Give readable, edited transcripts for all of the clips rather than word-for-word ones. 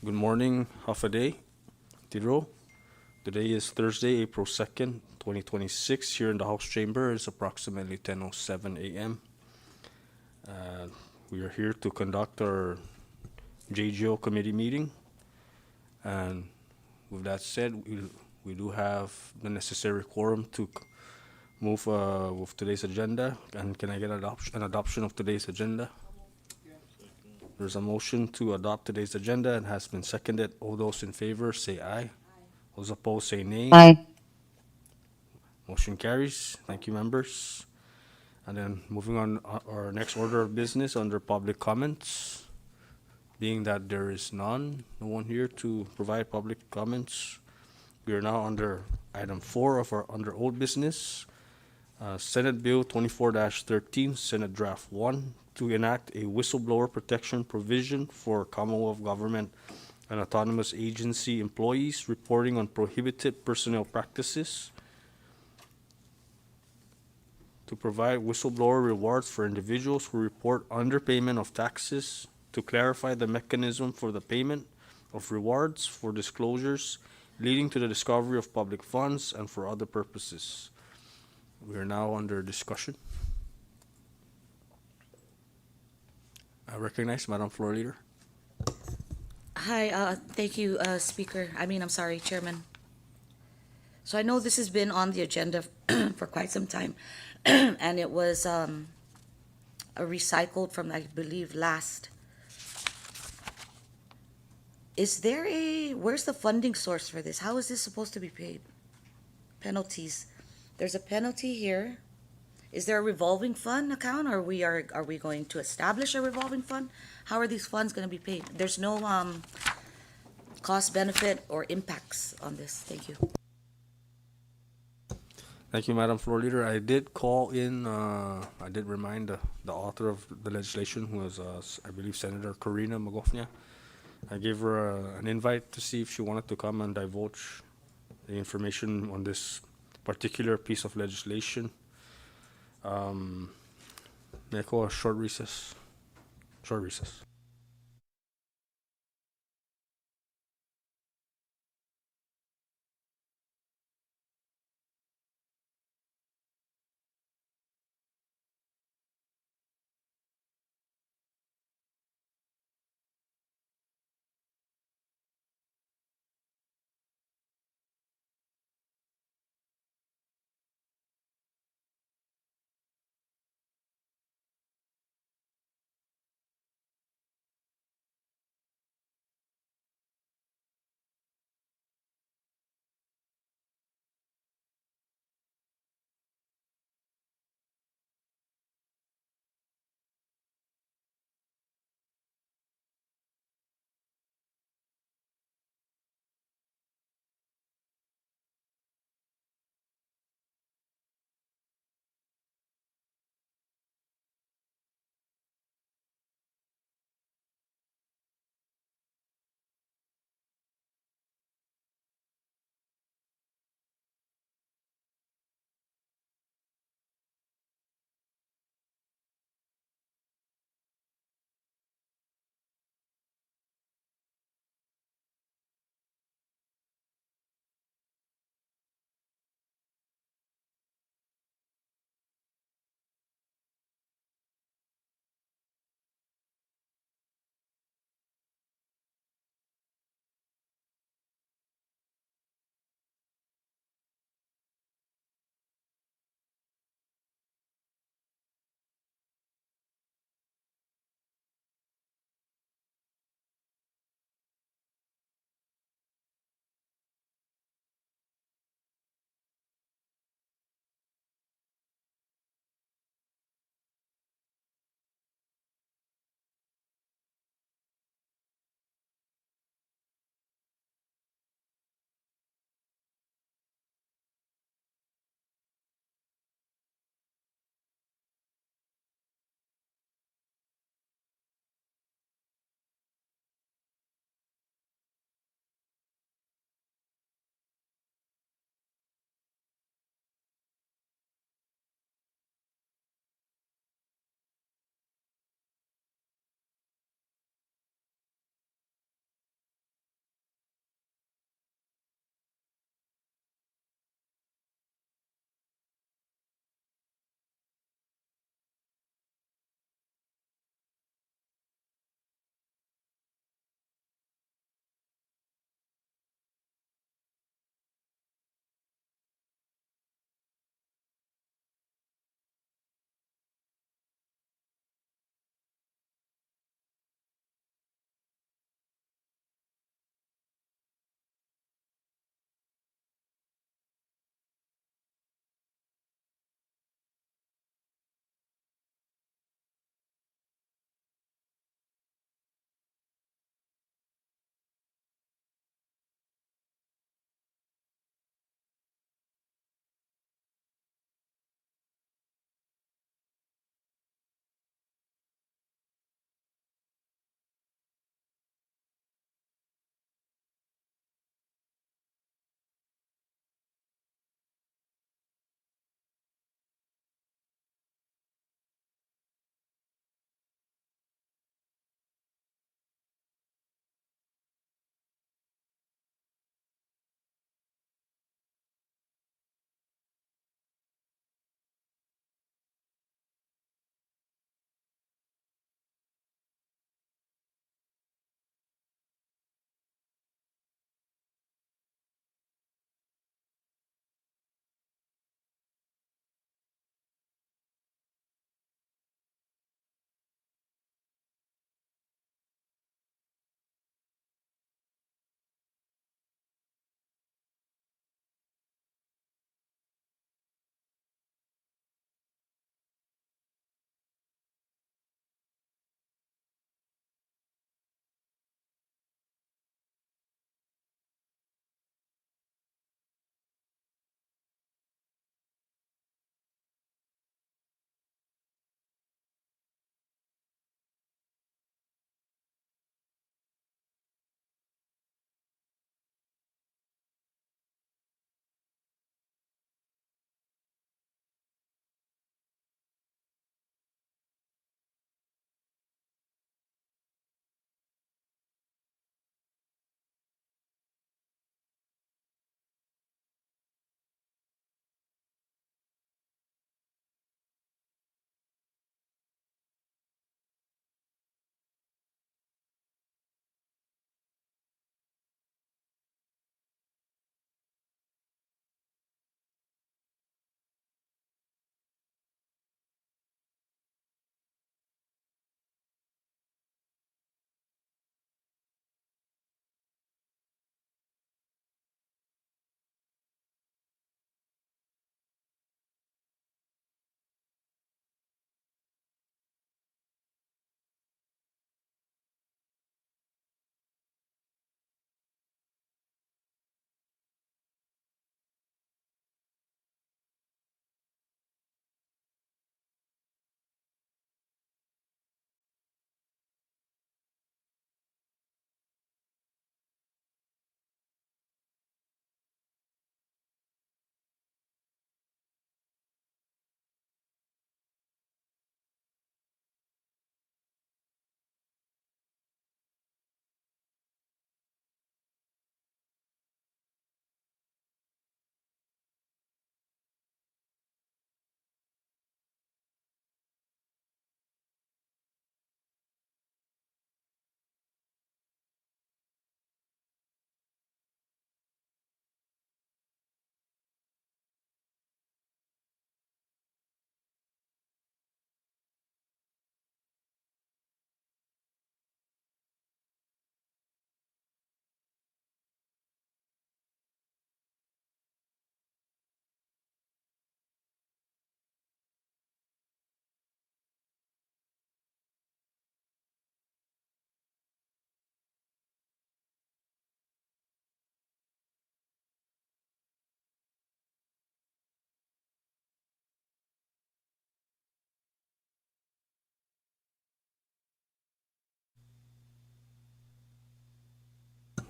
Good morning, half a day, Tiro. Today is Thursday, April 2nd, 2026. Here in the House Chamber it's approximately 10:07 a.m. We are here to conduct our JGO committee meeting. And with that said, we do have the necessary quorum to move with today's agenda. And can I get an adoption of today's agenda? There's a motion to adopt today's agenda and has been seconded. All those in favor say aye. Those opposed say nay. Aye. Motion carries. Thank you, members. And then moving on, our next order of business under public comments. Being that there is no one here to provide public comments, we are now under item 4 of our under old business. Senate Bill 24-13, Senate Draft 1, to enact a whistleblower protection provision for Commonwealth government and autonomous agency employees reporting on prohibited personnel practices, to provide whistleblower rewards for individuals who report underpayment of taxes, to clarify the mechanism for the payment of rewards for disclosures leading to the discovery of public funds, and for other purposes. We are now under discussion. I recognize Madam Floor Leader. Hi, thank you, Chairman. So I know this has been on the agenda for quite some time, and it was recycled from, I believe, last. Where's the funding source for this? How is this supposed to be paid? Penalties. There's a penalty here. Is there a revolving fund account, or are we going to establish a revolving fund? How are these funds going to be paid? There's no cost benefit or impacts on this. Thank you. Thank you, Madam Floor Leader. I did call in, I did remind the author of the legislation, who was, I believe, Senator Corina Magofnia. I gave her an invite to see if she wanted to come and divulge the information on this particular piece of legislation. May I call a short recess? Short recess.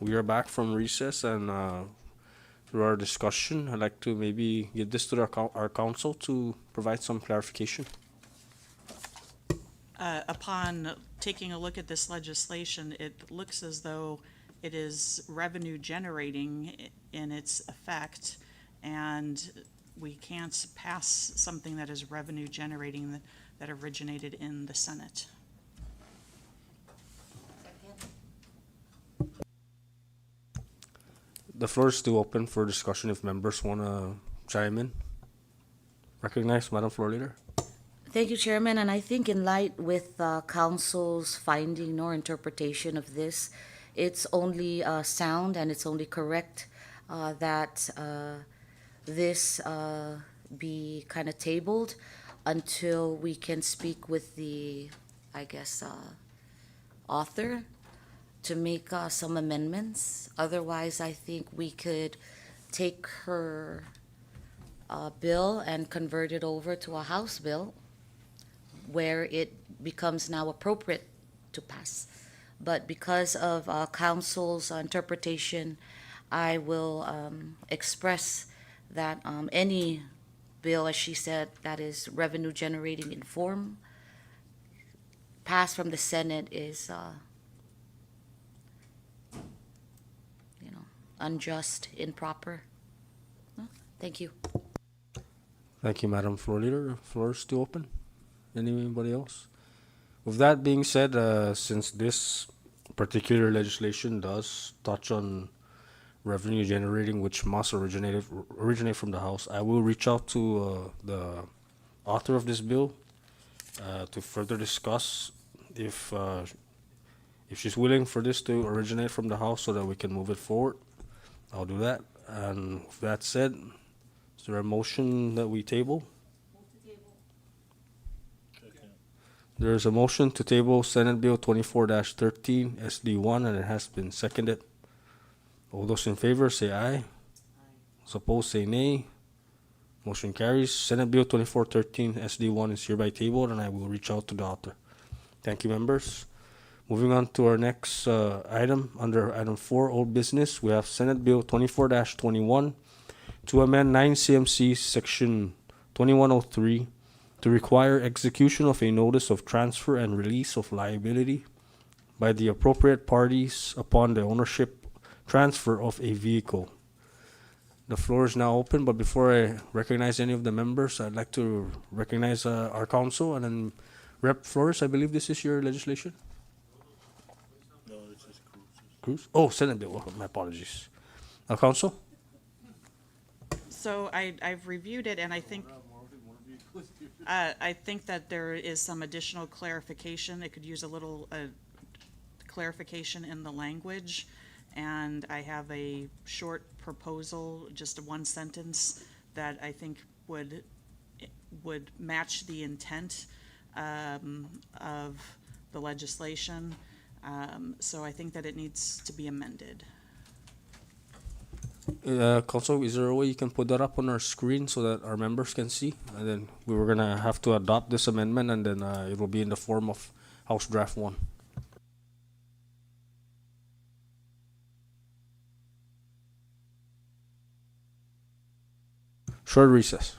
we are back from recess, and through our discussion, I'd like to maybe give this to our council to provide some clarification. Upon taking a look at this legislation, it looks as though it is revenue generating in its effect, and we can't pass something that is revenue generating that originated in the Senate. The floor is still open for discussion if members want to chime in. Recognize Madam Floor Leader. Thank you, Chairman. And I think in light with Council's finding nor interpretation of this, it's only sound and it's only correct that this be kind of tabled until we can speak with the, I guess, author to make some amendments. Otherwise, I think we could take her bill and convert it over to a House bill where it becomes now appropriate to pass. But because of council's interpretation, I will express that any bill, as she said, that is revenue generating in form, passed from the Senate is, unjust, improper. Thank you. Thank you, Madam Floor Leader. Floor is still open. Anybody else? With that being said, since this particular legislation does touch on revenue generating, which must originate from the House, I will reach out to the author of this bill to further discuss if she's willing for this to originate from the House so that we can move it forward. I'll do that. And with that said, is there a motion that we table? There is a motion to table Senate Bill 24-13 SD1, and it has been seconded. All those in favor say aye. Those opposed say nay. Motion carries. Senate Bill 2413 SD1 is hereby tabled, and I will reach out to the author. Thank you, members. Moving on to our next item, under item 4, old business, we have Senate Bill 24-21 to amend 9 CMC Section 2103 to require execution of a notice of transfer and release of liability by the appropriate parties upon the ownership transfer of a vehicle. The floor is now open, but before I recognize any of the members, I'd like to recognize our council, and then Rep. Flores, I believe this is your legislation? No, this is Cruz? Oh, Senate Bill. Welcome. My apologies. Council? So I've reviewed it, and I think that there is some additional clarification. It could use a little clarification in the language, and I have a short proposal, just a one sentence that I think would match the intent of the legislation. So I think that it needs to be amended. Council, is there a way you can put that up on our screen so that our members can see? And then we were gonna have to adopt this amendment, and then it will be in the form of House Draft 1. Short recess.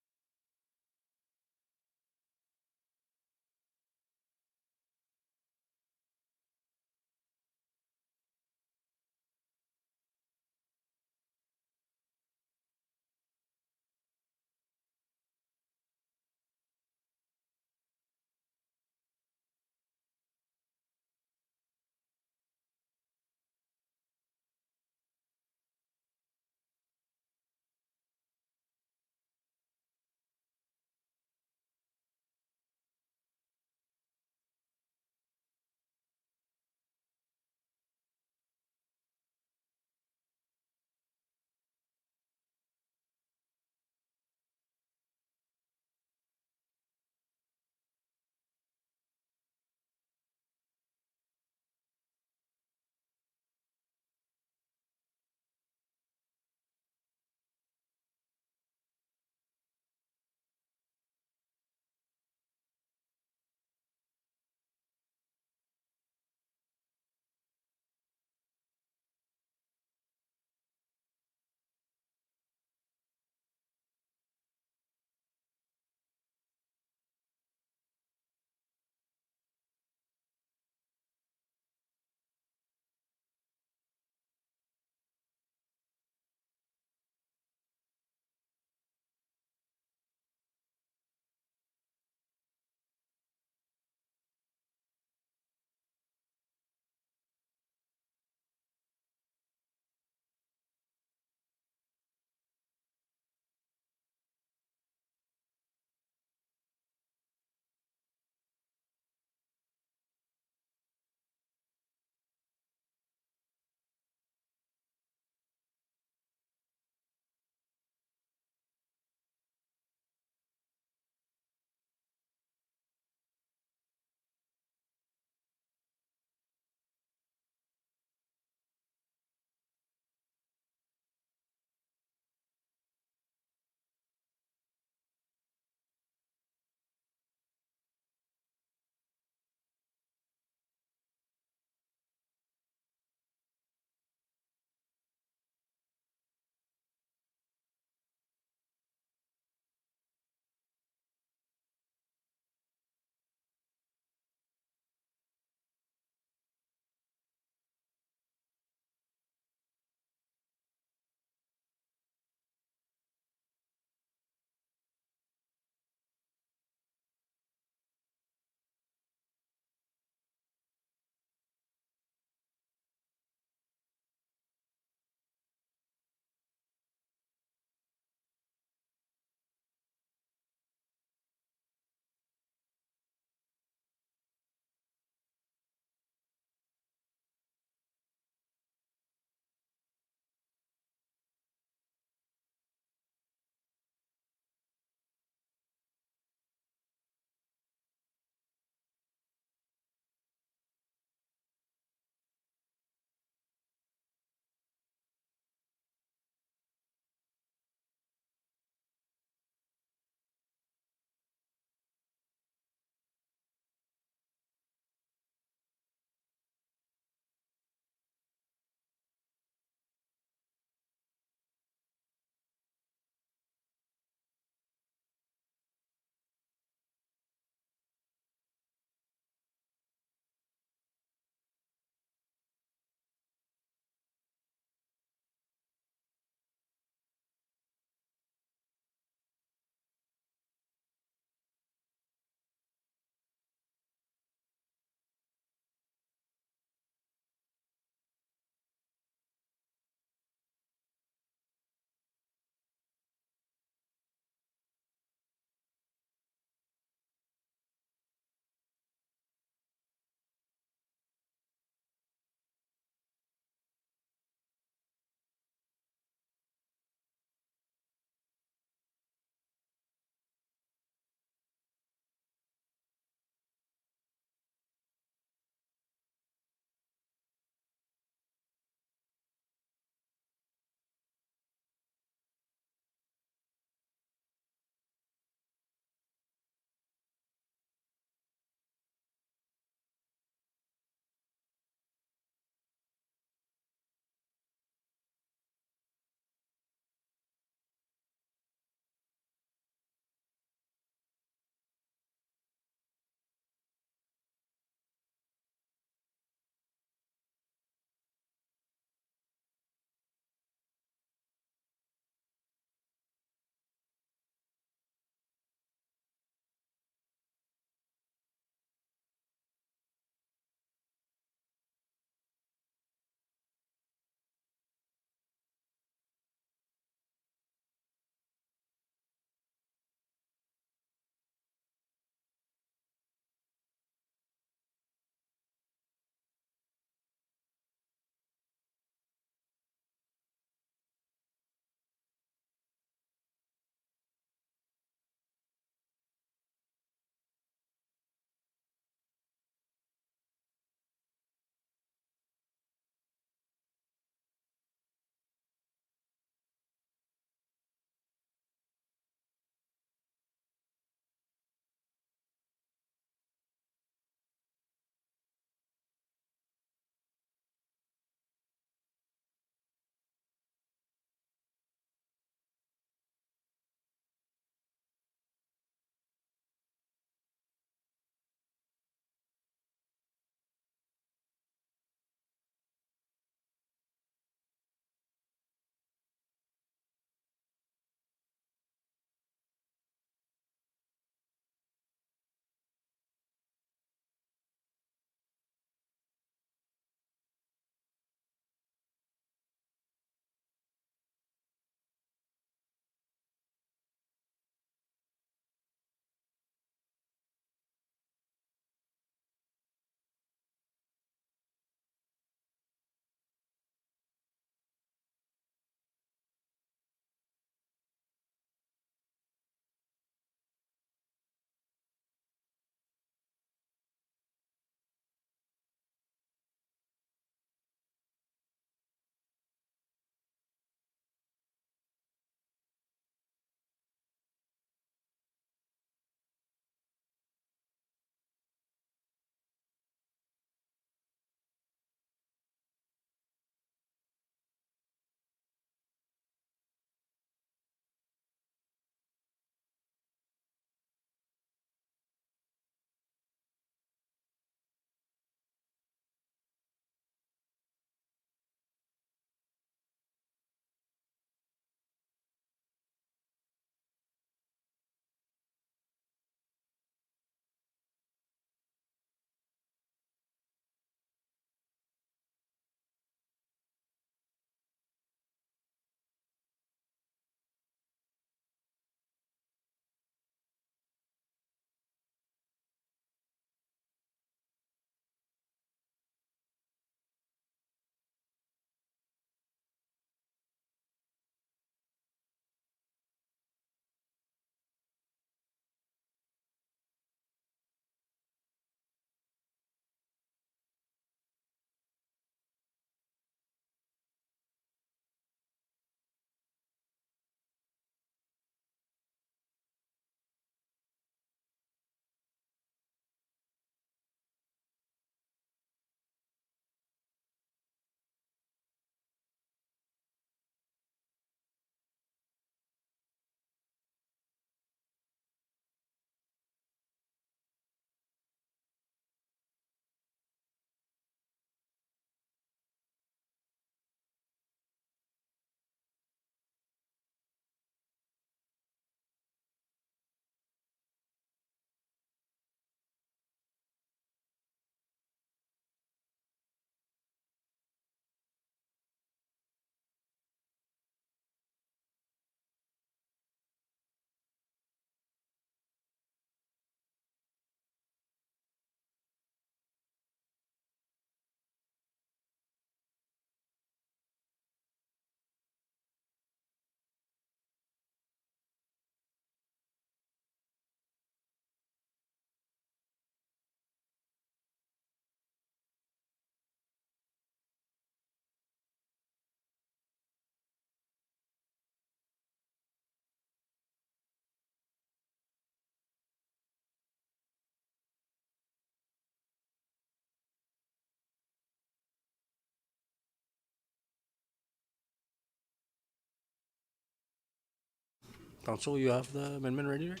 Council, you have the amendment ready, right?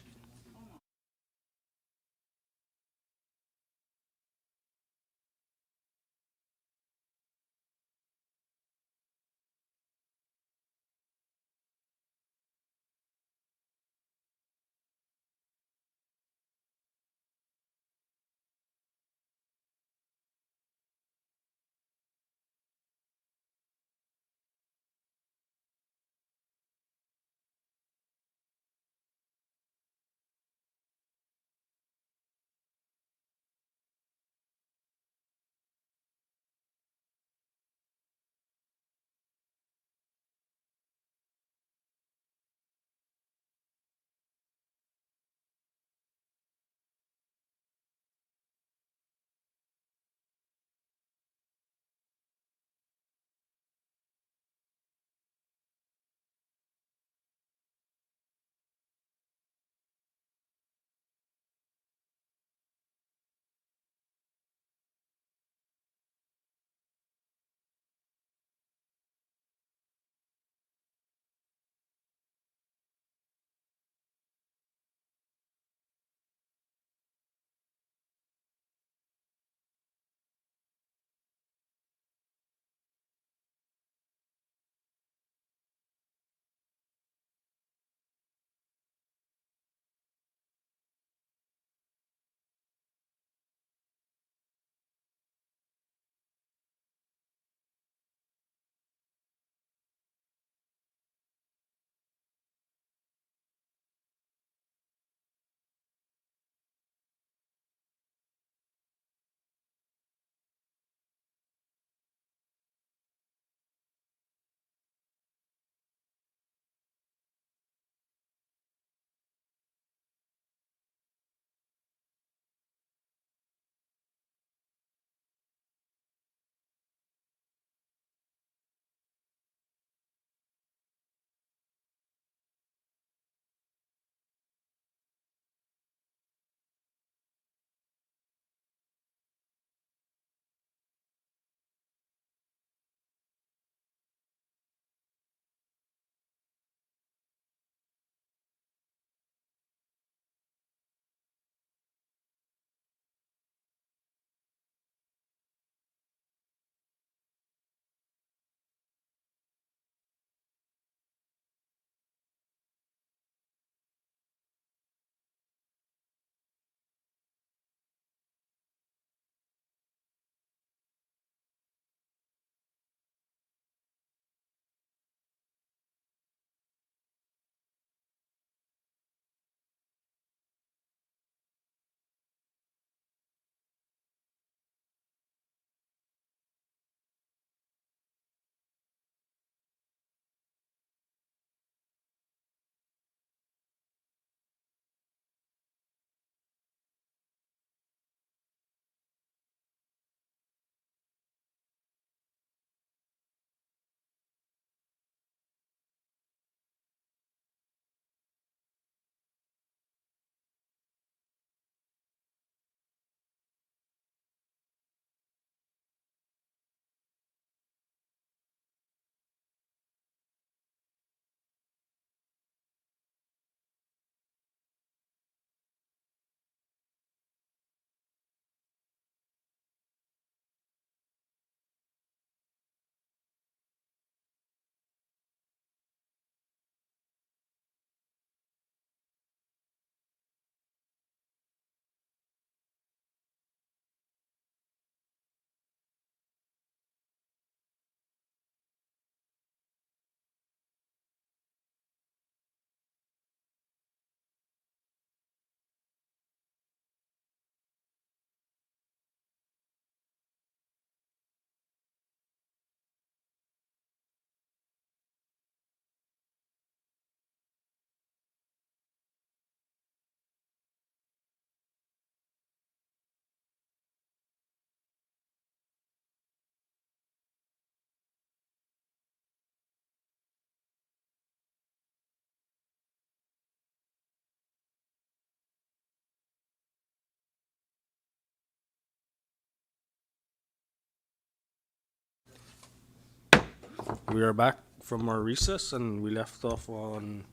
We are back from our recess and we left off on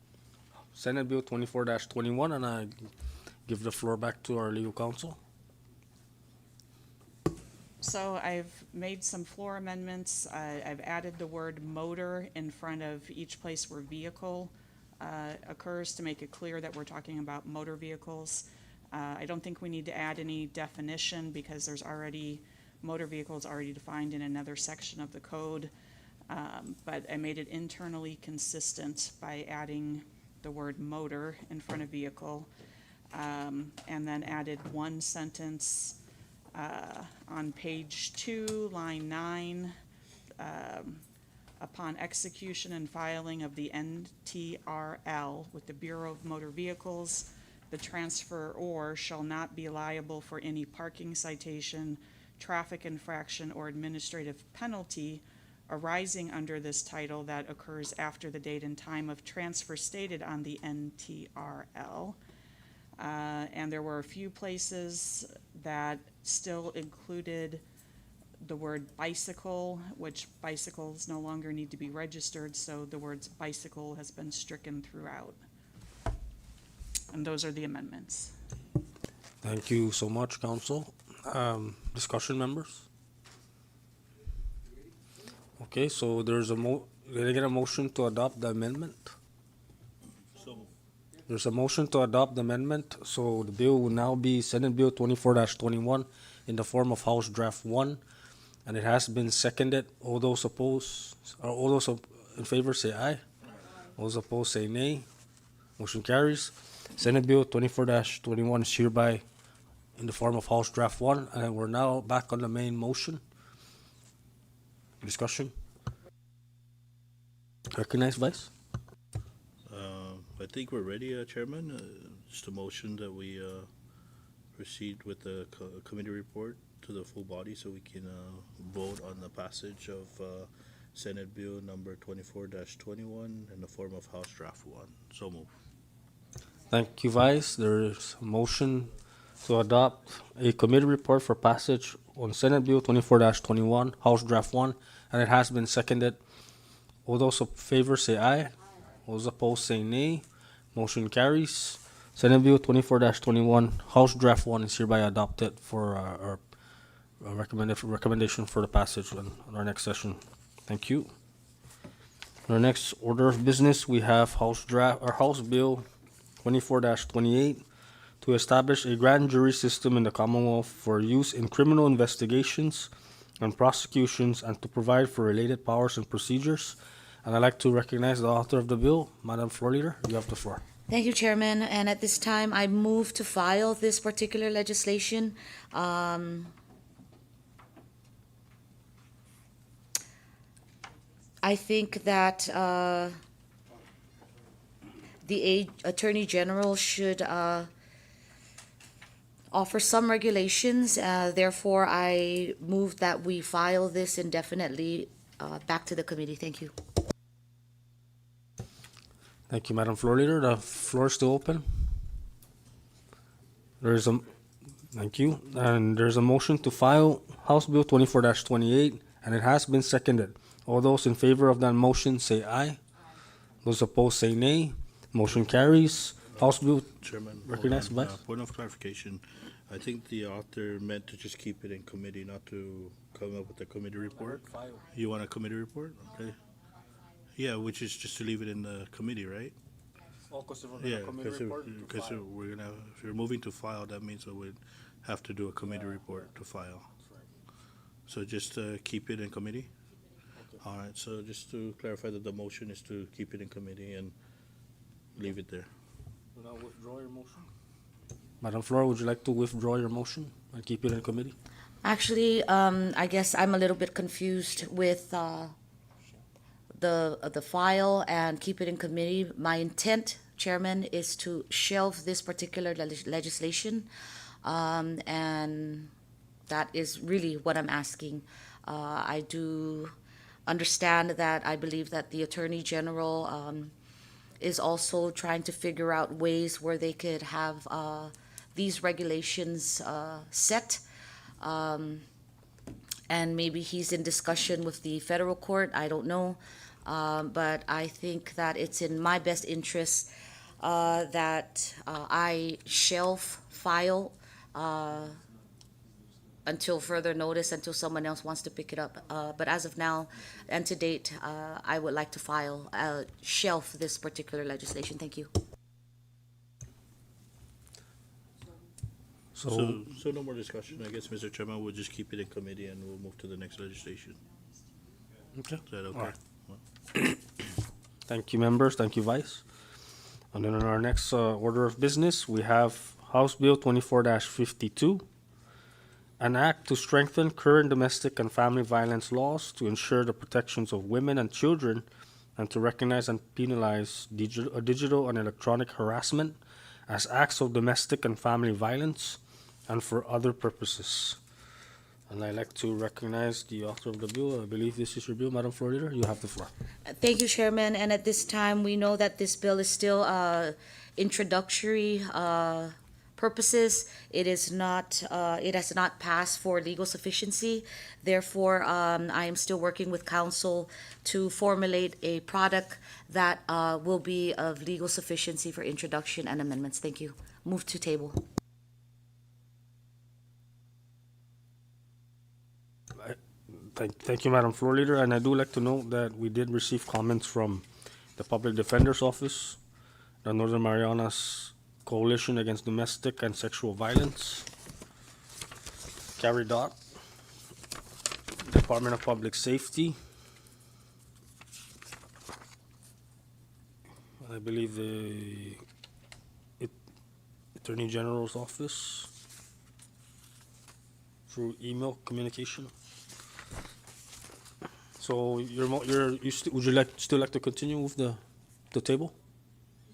Senate Bill 24-21, and I give the floor back to our legal counsel. So I've made some floor amendments. I've added the word motor in front of each place where vehicle occurs to make it clear that we're talking about motor vehicles. I don't think we need to add any definition because there's already, motor vehicles already defined in another section of the code. But I made it internally consistent by adding the word motor in front of vehicle. And then added one sentence on page 2, line 9, upon execution and filing of the NTRL with the Bureau of Motor Vehicles, the transferor shall not be liable for any parking citation, traffic infraction, or administrative penalty arising under this title that occurs after the date and time of transfer stated on the NTRL. And there were a few places that still included the word bicycle, which bicycles no longer need to be registered, so the words bicycle has been stricken throughout. And those are the amendments. Thank you so much, counsel. Discussion, members? Okay, so there's a did I get a motion to adopt the amendment? So, There's a motion to adopt the amendment, so the bill will now be Senate Bill 24-21 in the form of House Draft 1, and it has been seconded. All those opposed, or all those in favor say aye. All those opposed say nay. Motion carries. Senate Bill 24-21 is hereby in the form of House Draft 1, and we're now back on the main motion. Discussion? Recognize, Vice? I think we're ready, Chairman. Just a motion that we proceed with the committee report to the full body so we can vote on the passage of Senate Bill number 24-21 in the form of House Draft 1. So move. Thank you, Vice. There is a motion to adopt a committee report for passage on Senate Bill 24-21, House Draft 1, and it has been seconded. All those in favor say aye. All those opposed say nay. Motion carries. Senate Bill 24-21, House Draft 1 is hereby adopted for our recommendation for the passage on our next session. Thank you. Our next order of business, we have House Bill 24-28 to establish a grand jury system in the Commonwealth for use in criminal investigations and prosecutions and to provide for related powers and procedures. And I'd like to recognize the author of the bill, Madam Floor Leader. You have the floor. Thank you, Chairman. And at this time, I move to file this particular legislation. I think that the Attorney General should offer some regulations. Therefore, I move that we file this indefinitely back to the committee. Thank you. Thank you, Madam Floor Leader. The floor is still open. Thank you. And there's a motion to file House Bill 24-28, and it has been seconded. All those in favor of that motion say aye. Those opposed say nay. Motion carries. House Bill, Chairman, recognize, hold on. Vice? Point of clarification. I think the author meant to just keep it in committee, not to come up with a committee report. You want a committee report? Okay. Yeah, which is just to leave it in the committee, right? Yeah, because we're gonna, if you're moving to file, that means we would have to do a committee report to file. So just keep it in committee? All right, so just to clarify that the motion is to keep it in committee and leave it there. Will now withdraw your motion? Madam Floor, would you like to withdraw your motion and keep it in committee? Actually, I guess I'm a little bit confused with the file and keep it in committee. My intent, Chairman, is to shelve this particular legislation, and that is really what I'm asking. I do understand that I believe that the Attorney General is also trying to figure out ways where they could have these regulations set. And maybe he's in discussion with the federal court, I don't know. But I think that it's in my best interest that I shelf file until further notice, until someone else wants to pick it up. But as of now and to date, I would like to file, shelf this particular legislation. Thank you. So, So no more discussion. I guess, Mr. Chairman, we'll just keep it in committee and we'll move to the next legislation. okay. Is that okay? Alright. Thank you, members. Thank you, Vice. And then on our next order of business, we have House Bill 24-52, an act to strengthen current domestic and family violence laws to ensure the protections of women and children and to recognize and penalize digital and electronic harassment as acts of domestic and family violence and for other purposes. And I'd like to recognize the author of the bill. I believe this is your bill, Madam Floor Leader. You have the floor. Thank you, Chairman. And at this time, we know that this bill is still introductory purposes. It is not. It has not passed for legal sufficiency. Therefore, I am still working with counsel to formulate a product that will be of legal sufficiency for introduction and amendments. Thank you. Move to table. Thank you, Madam Floor Leader. And I do like to note that we did receive comments from the Public Defender's Office, the Northern Marianas Coalition Against Domestic and Sexual Violence, Carrie Dot, Department of Public Safety, I believe the Attorney General's Office, through email communication. So would you still like to continue with the table?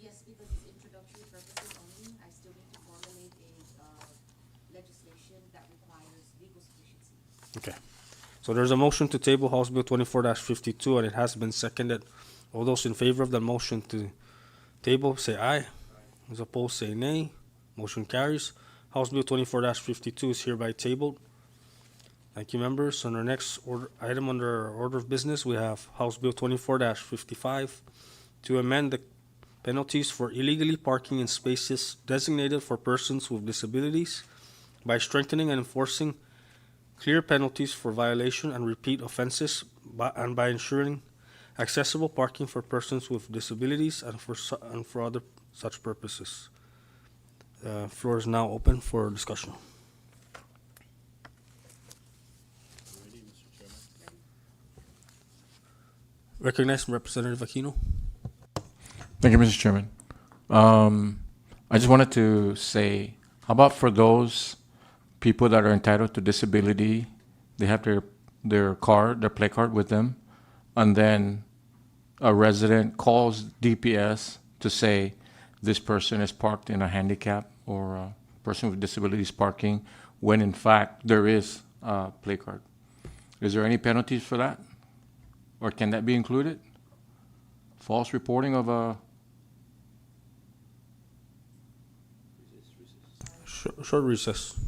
Yes, because it's introductory purposes only. I still need to formulate a legislation that requires legal sufficiency. Okay. So there's a motion to table House Bill 24-52, and it has been seconded. All those in favor of the motion to table, say aye. Those opposed, say nay. Motion carries. House Bill 24-52 is hereby tabled. Thank you, members. On our next item under our order of business, we have House Bill 24-55 to amend the penalties for illegally parking in spaces designated for persons with disabilities by strengthening and enforcing clear penalties for violation and repeat offenses and by ensuring accessible parking for persons with disabilities and for other such purposes. Floor is now open for discussion. Ready, Mr. Chairman? Recognize Representative Aquino. Thank you, Mr. Chairman. I just wanted to say, how about for those people that are entitled to disability, they have their play card with them, and then a resident calls DPS to say this person is parked in a handicap or a person with disabilities parking, when in fact there is a play card. Is there any penalties for that? Or can that be included? False reporting of a Short recess.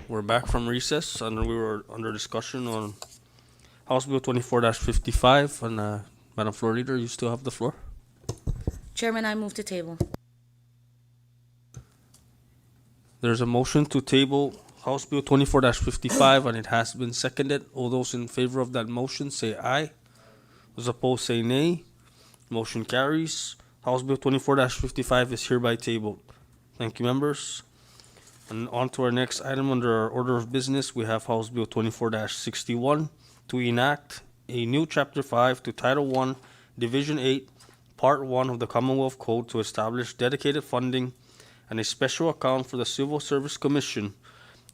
We're back from recess, and we were under discussion on House Bill 24-55. And Madam Floor Leader, you still have the floor. Chairman, I move to table. There's a motion to table House Bill 24-55, and it has been seconded. All those in favor of that motion say aye. Those opposed say nay. Motion carries. House Bill 24-55 is hereby tabled. Thank you, members. And on to our next item under our order of business, we have House Bill 24-61 to enact a new Chapter 5 to Title 1, Division 8, Part 1 of the Commonwealth Code to establish dedicated funding and a special account for the Civil Service Commission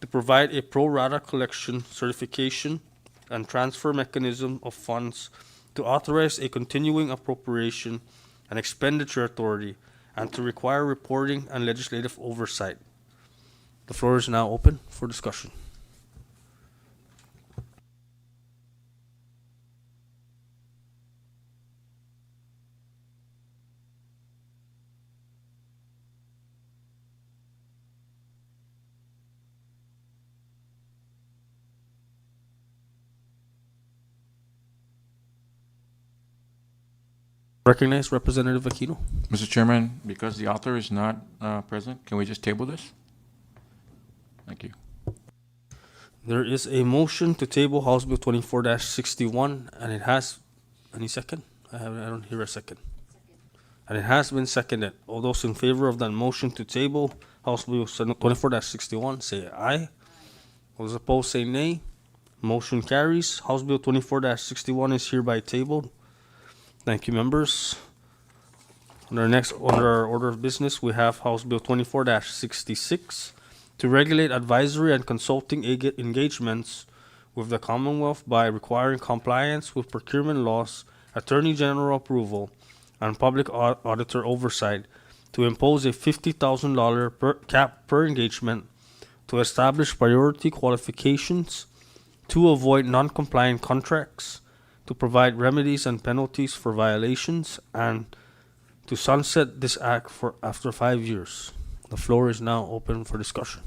to provide a pro rata collection, certification, and transfer mechanism of funds to authorize a continuing appropriation and expenditure authority and to require reporting and legislative oversight. The floor is now open for discussion. Recognize Representative Aquino. Mr. Chairman, because the author is not present, can we just table this? Thank you. There is a motion to table House Bill 24-61, and it has, any second? I don't hear a second. And it has been seconded. All those in favor of that motion to table House Bill 24-61 say aye. All those opposed say nay. Motion carries. House Bill 24-61 is hereby tabled. Thank you, members. Under our order of business, we have House Bill 24-66 to regulate advisory and consulting engagements with the Commonwealth by requiring compliance with procurement laws, Attorney General approval, and public auditor oversight to impose a $50,000 cap per engagement to establish priority qualifications, to avoid non-compliant contracts, to provide remedies and penalties for violations, and to sunset this act for after 5 years. The floor is now open for discussion.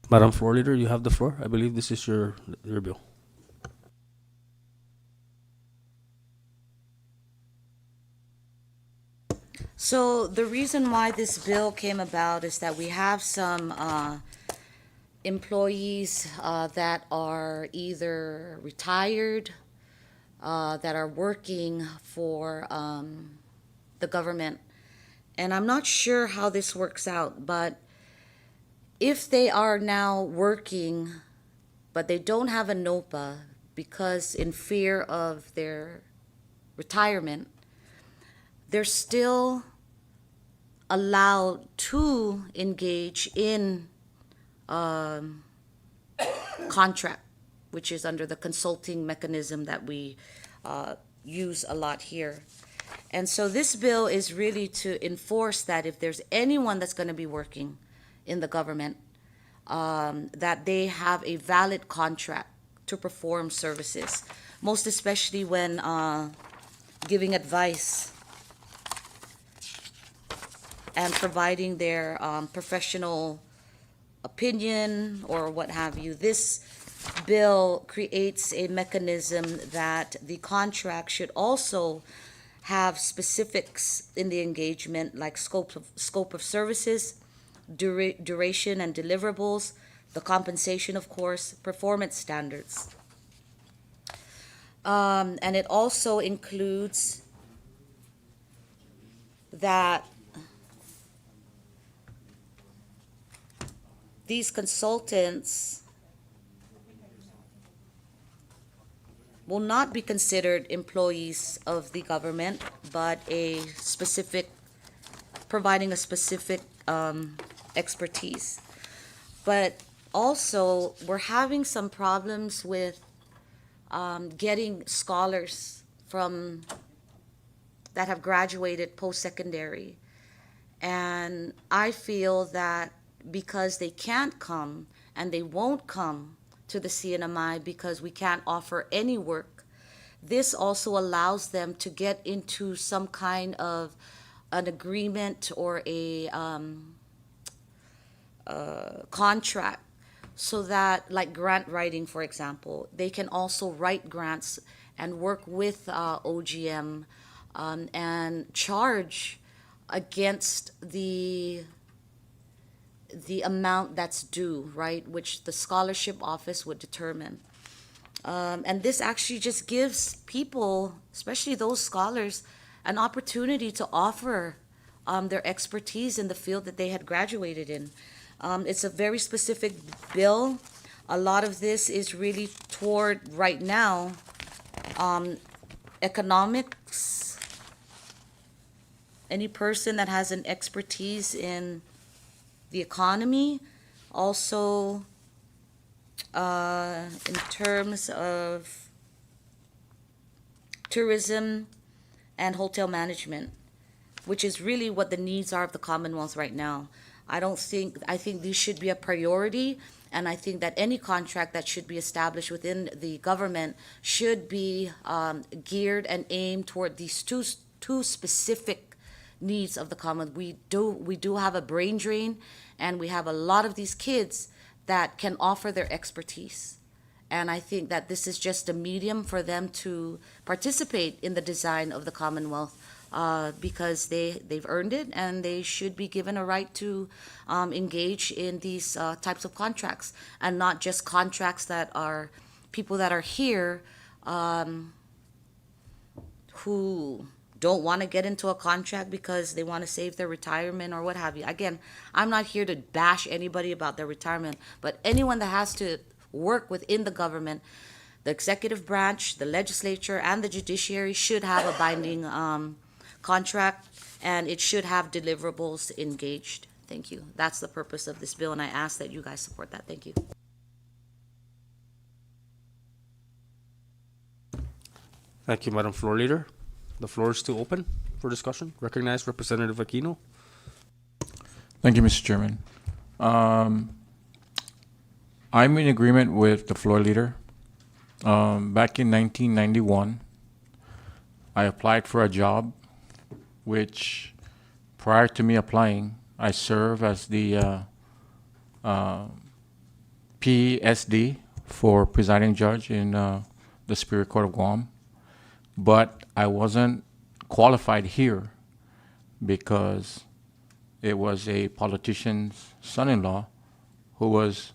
Madam Floor Leader, you have the floor. I believe this is your bill. So the reason why this bill came about is that we have some employees that are either retired, that are working for the government. And I'm not sure how this works out, but if they are now working, but they don't have a NOPA because in fear of their retirement, they're still allowed to engage in contract, which is under the consulting mechanism that we use a lot here. And so this bill is really to enforce that if there's anyone that's going to be working in the government, that they have a valid contract to perform services, most especially when giving advice and providing their professional opinion or what have you. This bill creates a mechanism that the contract should also have specifics in the engagement, like scope of services, duration and deliverables, the compensation, of course, performance standards. And it also includes that these consultants will not be considered employees of the government, but providing a specific expertise. But also, we're having some problems with getting scholars that have graduated post-secondary. And I feel that because they can't come and they won't come to the CNMI because we can't offer any work, this also allows them to get into some kind of an agreement or a contract, so that, like grant writing, for example, they can also write grants and work with OGM, and charge against the amount that's due, right, which the scholarship office would determine. And this actually just gives people, especially those scholars, an opportunity to offer their expertise in the field that they had graduated in. It's a very specific bill. A lot of this is really toward, right now, economics. Any person that has an expertise in the economy, also in terms of tourism and hotel management, which is really what the needs are of the Commonwealth right now. I think these should be a priority, and I think that any contract that should be established within the government should be geared and aimed toward these two specific needs of the Commonwealth. We do have a brain drain, and we have a lot of these kids that can offer their expertise. And I think that this is just a medium for them to participate in the design of the Commonwealth, because they've earned it, and they should be given a right to engage in these types of contracts, and not just contracts that are people that are here who don't want to get into a contract because they want to save their retirement or what have you. Again, I'm not here to bash anybody about their retirement, but anyone that has to work within the government, the executive branch, the legislature, and the judiciary should have a binding contract, and it should have deliverables engaged. Thank you. That's the purpose of this bill, and I ask that you guys support that. Thank you. Thank you, Madam Floor Leader. The floor is still open for discussion. Recognize Representative Aquino. Thank you, Mr. Chairman. I'm in agreement with the floor leader. Back in 1991, I applied for a job, which prior to me applying, I serve as the PSD for presiding judge in the Superior Court of Guam. But I wasn't qualified here because it was a politician's son-in-law who was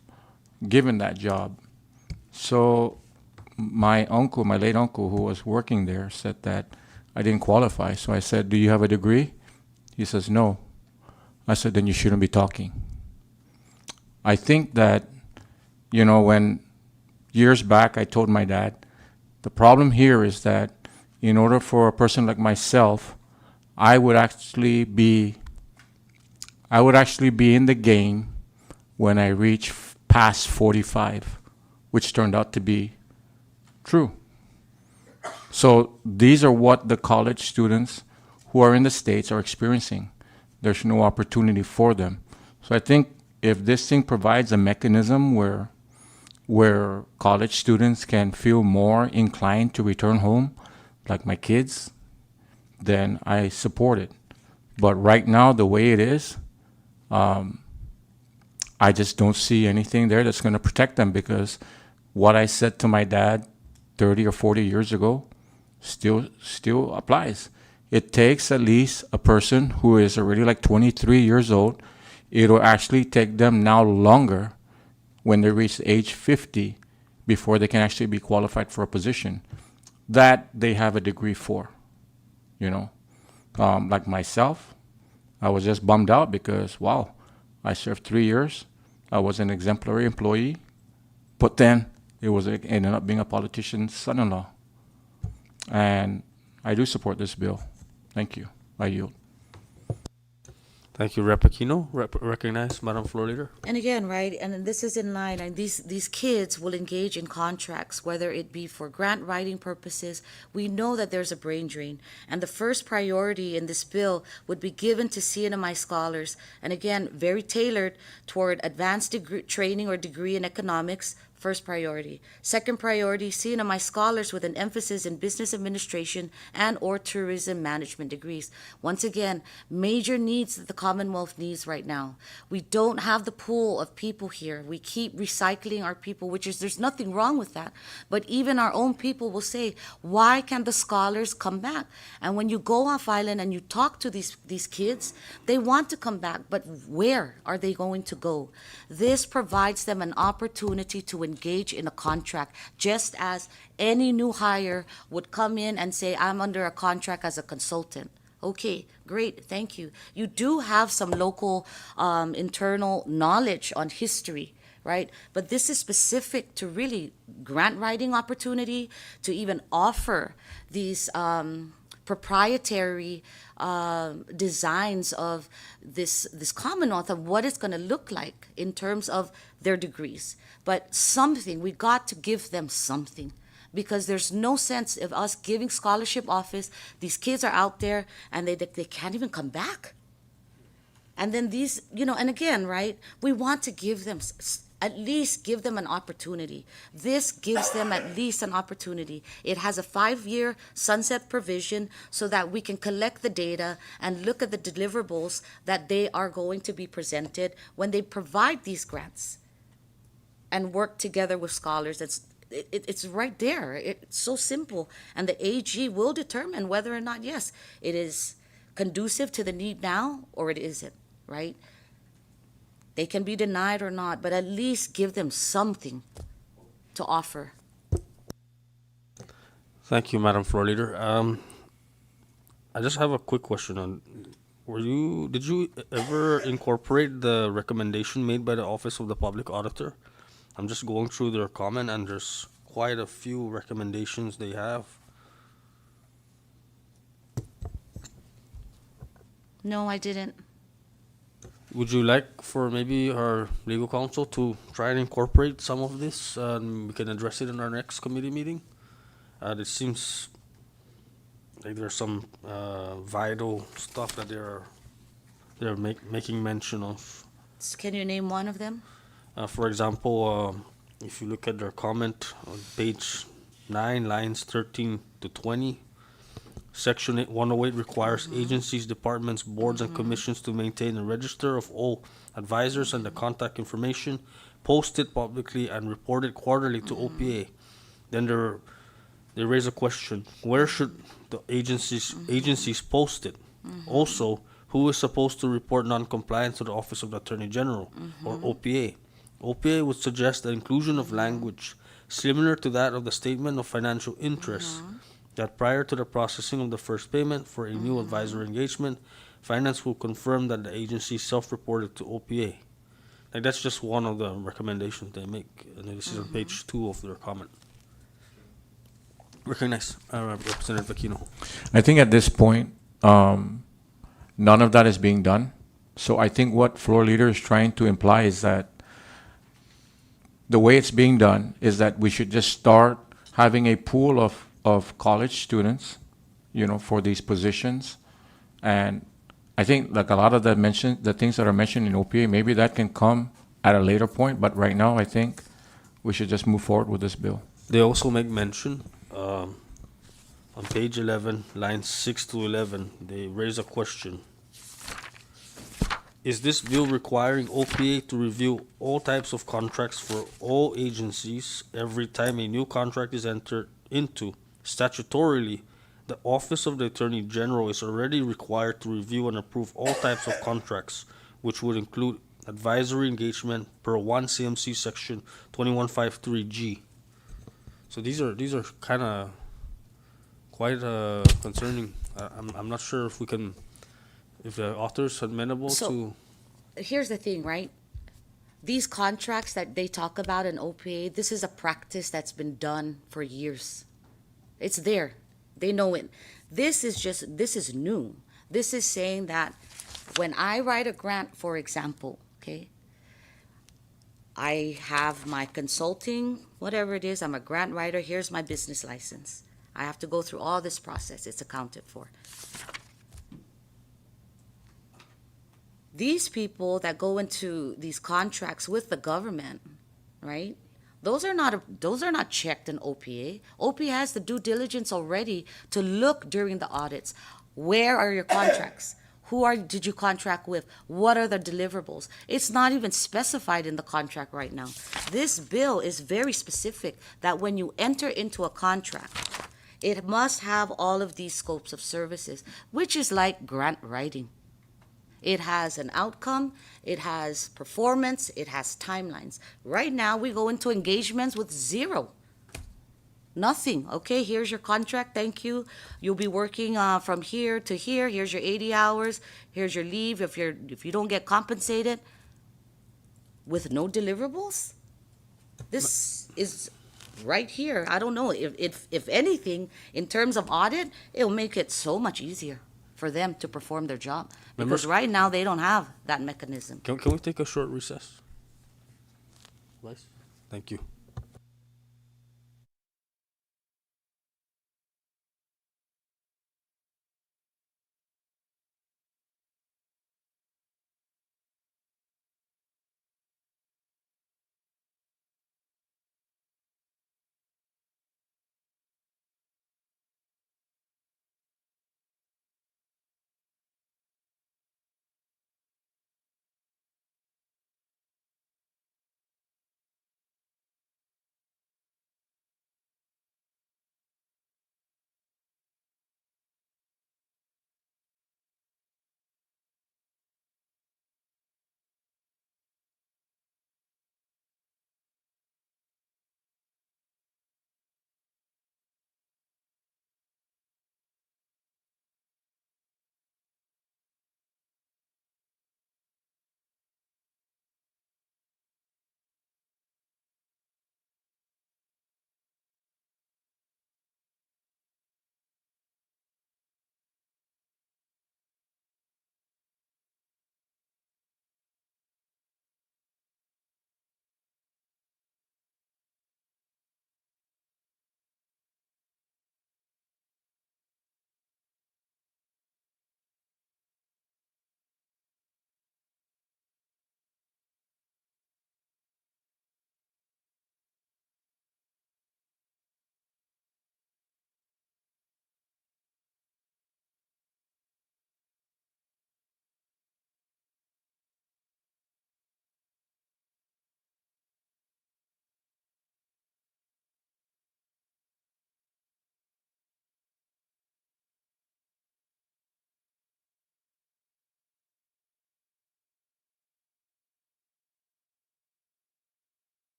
given that job. So my uncle, my late uncle, who was working there, said that I didn't qualify. So I said, "Do you have a degree?" He says, "No." I said, "Then you shouldn't be talking." I think that, when years back I told my dad, the problem here is that in order for a person like myself, I would actually be in the game when I reach past 45, which turned out to be true. So these are what the college students who are in the States are experiencing. There's no opportunity for them. So I think if this thing provides a mechanism where college students can feel more inclined to return home, like my kids, then I support it. But right now, the way it is, I just don't see anything there that's going to protect them, because what I said to my dad 30 or 40 years ago still applies. It takes at least a person who is already like 23 years old. It'll actually take them now longer when they reach age 50 before they can actually be qualified for a position that they have a degree for, Like myself, I was just bummed out because, wow, I served 3 years. I was an exemplary employee, but then it ended up being a politician's son-in-law. And I do support this bill. Thank you. I yield. Thank you, Rep. Aquino. Recognize Madam Floor Leader. And again, right, and this is in line, and these kids will engage in contracts, whether it be for grant writing purposes. We know that there's a brain drain, and the first priority in this bill would be given to CNMI scholars, and again, very tailored toward advanced degree training or degree in economics, First priority. Second priority, seeing my scholars with an emphasis in business administration and or tourism management degrees. Once again, major needs that the Commonwealth needs right now. We don't have the pool of people here. We keep recycling our people, which is, there's nothing wrong with that. But even our own people will say, why can't the scholars come back? And when you go off island and you talk to these kids, they want to come back, but where are they going to go? This provides them an opportunity to engage in a contract, just as any new hire would come in and say, I'm under a contract as a consultant. Okay, great, thank you. You do have some local internal knowledge on history, right? But this is specific to really grant writing opportunity, to even offer these proprietary designs of this Commonwealth of what it's going to look like in terms of their degrees. But something, we got to give them something, because there's no sense of us giving scholarship office. These kids are out there and they can't even come back. And then these, and again, right, we want to give them at least give them an opportunity. This gives them at least an opportunity. It has a 5-year sunset provision so that we can collect the data and look at the deliverables that they are going to be presented when they provide these grants and work together with scholars. It's right there. It's so simple. And the AG will determine whether or not, yes, it is conducive to the need now or it isn't, right? They can be denied or not, but at least give them something to offer. Thank you, Madam Floor Leader. I just have a quick question on, did you ever incorporate the recommendation made by the Office of the Public Auditor? I'm just going through their comment and there's quite a few recommendations they have. No, I didn't. Would you like for maybe our legal counsel to try and incorporate some of this and we can address it in our next committee meeting? It seems like there's some vital stuff that they're making mention of. Can you name one of them? For example, if you look at their comment on page 9, lines 13 to 20, Section 108 requires agencies, departments, boards, and commissions to maintain a register of all advisors and the contact information, post it publicly, and report it quarterly to OPA. Then they raise a question: where should the agencies post it? Also, who is supposed to report non-compliance to the Office of the Attorney General or OPA? OPA would suggest the inclusion of language similar to that of the Statement of Financial Interest, that prior to the processing of the first payment for a new advisory engagement, finance will confirm that the agency self-reported to OPA. Like, that's just one of the recommendations they make, and this is on page 2 of their comment. Recognize Representative Aquino. I think at this point, none of that is being done. So I think what floor leader is trying to imply is that the way it's being done is that we should just start having a pool of college students, for these positions. And I think like a lot of the things that are mentioned in OPA, maybe that can come at a later point. But right now, I think we should just move forward with this bill. They also make mention on page 11, lines 6 to 11, they raise a question. Is this bill requiring OPA to review all types of contracts for all agencies every time a new contract is entered into? Statutorily, the Office of the Attorney General is already required to review and approve all types of contracts, which would include advisory engagement per 1 CMC section 2153G. So these are kind of quite concerning. I'm not sure if the authors are amenable to. Here's the thing, right? These contracts that they talk about in OPA, this is a practice that's been done for years. It's there. They know it. This is new. This is saying that when I write a grant, for example, okay, I have my consulting, whatever it is, I'm a grant writer, here's my business license. I have to go through all this process. It's accounted for. These people that go into these contracts with the government, right? Those are not checked in OPA. OPA has the due diligence already to look during the audits. Where are your contracts? Did you contract with? What are the deliverables? It's not even specified in the contract right now. This bill is very specific that when you enter into a contract, it must have all of these scopes of services, which is like grant writing. It has an outcome, it has performance, it has timelines. Right now, we go into engagements with zero. Nothing. Okay, here's your contract. Thank you. You'll be working from here to here. Here's your 80 hours. Here's your leave. If you don't get compensated, with no deliverables, this is right here. I don't know if anything in terms of audit, it'll make it so much easier for them to perform their job because Members- right now they don't have that mechanism. Can we take a short recess? Vice? Thank you.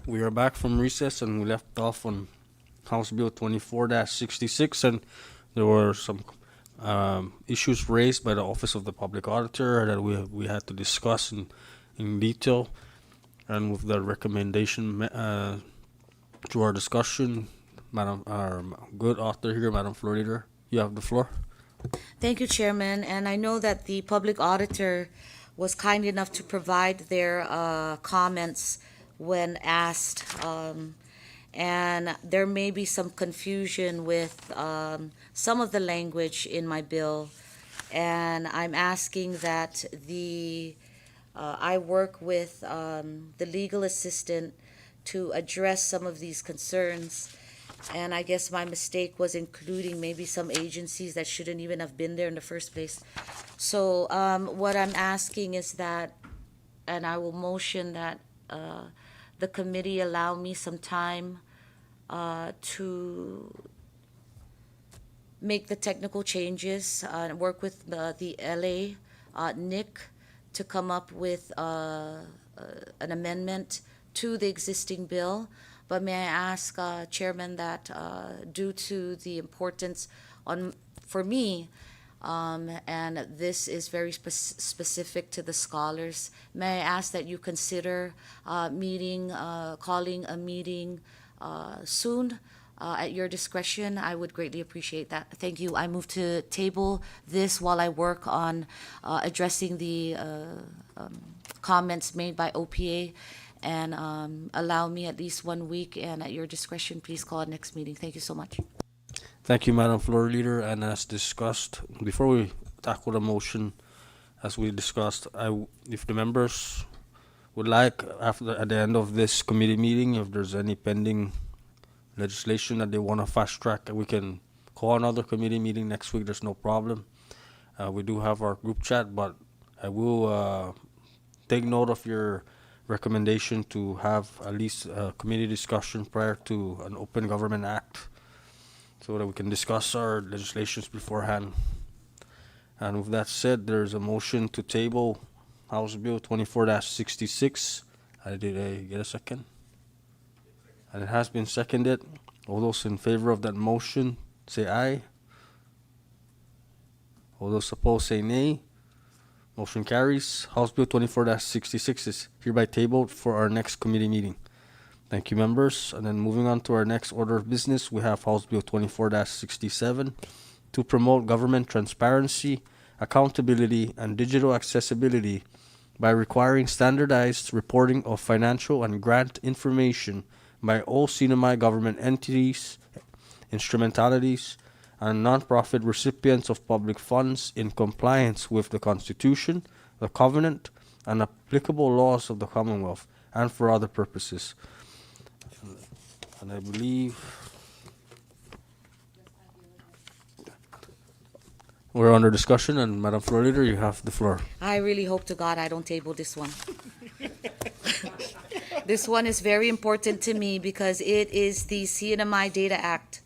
We are back from recess and we left off on House Bill 24-66, and there were some issues raised by the Office of the Public Auditor that we had to discuss in detail. And with the recommendation to our discussion, Madam, our good author here, Madam Floor Leader, you have the floor. Thank you, Chairman. And I know that the public auditor was kind enough to provide their comments when asked. And there may be some confusion with some of the language in my bill. And I'm asking that I work with the legal assistant to address some of these concerns. And I guess my mistake was including maybe some agencies that shouldn't even have been there in the first place. So what I'm asking is that, and I will motion that the committee allow me some time to make the technical changes and work with the LA, Nick, to come up with an amendment to the existing bill. But may I ask, Chairman, that due to the importance for me, and this is very specific to the scholars, may I ask that you consider calling a meeting soon at your discretion? I would greatly appreciate that. Thank you. I move to table this while I work on addressing the comments made by OPA, and allow me at least 1 week, and at your discretion, please call a next meeting. Thank you so much. Thank you, Madam Floor Leader. And as discussed, before we tackle the motion, as we discussed, if the members would like, at the end of this committee meeting, if there's any pending legislation that they want to fast track, we can call another committee meeting next week. There's no problem. We do have our group chat, but I will take note of your recommendation to have at least a committee discussion prior to an Open Government Act, so that we can discuss our legislations beforehand. And with that said, there's a motion to table House Bill 24-66. Did I get a second? And it has been seconded. All those in favor of that motion, say aye. All those opposed, say nay. Motion carries. House Bill 24-66 is hereby tabled for our next committee meeting. Thank you, members. And then moving on to our next order of business, we have House Bill 24-67 to promote government transparency, accountability, and digital accessibility by requiring standardized reporting of financial and grant information by all CNMI government entities, instrumentalities, and nonprofit recipients of public funds in compliance with the Constitution, the Covenant, and applicable laws of the Commonwealth, and for other purposes. And I believe we're under discussion, and Madam Floor Leader, you have the floor. I really hope to God I don't table this one. This one is very important to me because it is the CNMI Data Act.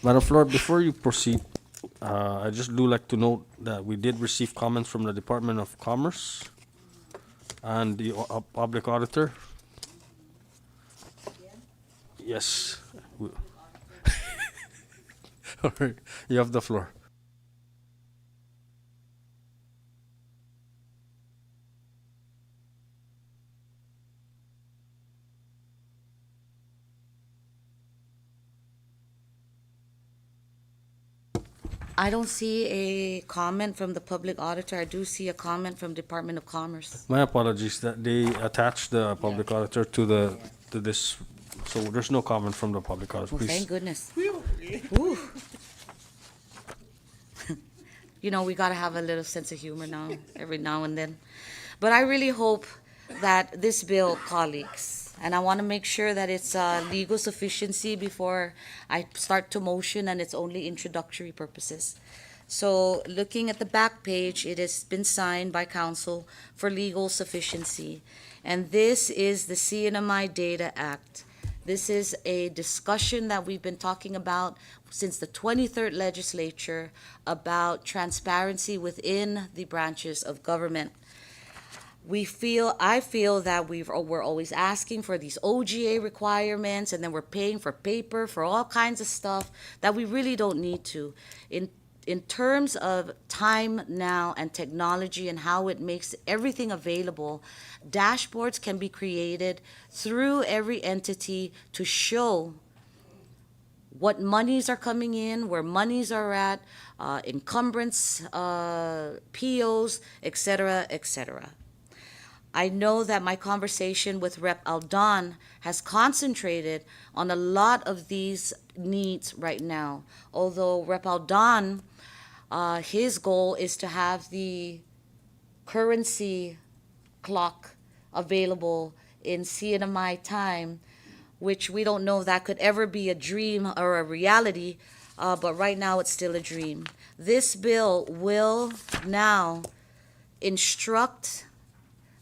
Madam Floor, before you proceed, I just do like to note that we did receive comments from the Department of Commerce and the Public Auditor. Yes. All right, you have the floor. I don't see a comment from the public auditor. I do see a comment from Department of Commerce. My apologies that they attached the public auditor to this, so there's no comment from the public auditor. Well, Please. thank goodness. Whew. You know, we gotta have a little sense of humor now, every now and then. But I really hope that this bill, colleagues, and I want to make sure that it's legal sufficiency before I start to motion, and it's only introductory purposes. So looking at the back page, it has been signed by council for legal sufficiency. And this is the CNMI Data Act. This is a discussion that we've been talking about since the 23rd legislature about transparency within the branches of government. I feel that we're always asking for these OGA requirements, and then we're paying for paper for all kinds of stuff that we really don't need to. In terms of time now and technology and how it makes everything available, dashboards can be created through every entity to show what monies are coming in, where monies are at, encumbrance, POs, et cetera, et cetera. I know that my conversation with Rep. Aldon has concentrated on a lot of these needs right now. Although Rep. Aldon, his goal is to have the currency clock available in CNMI time, which we don't know if that could ever be a dream or a reality, but right now it's still a dream. This bill will now instruct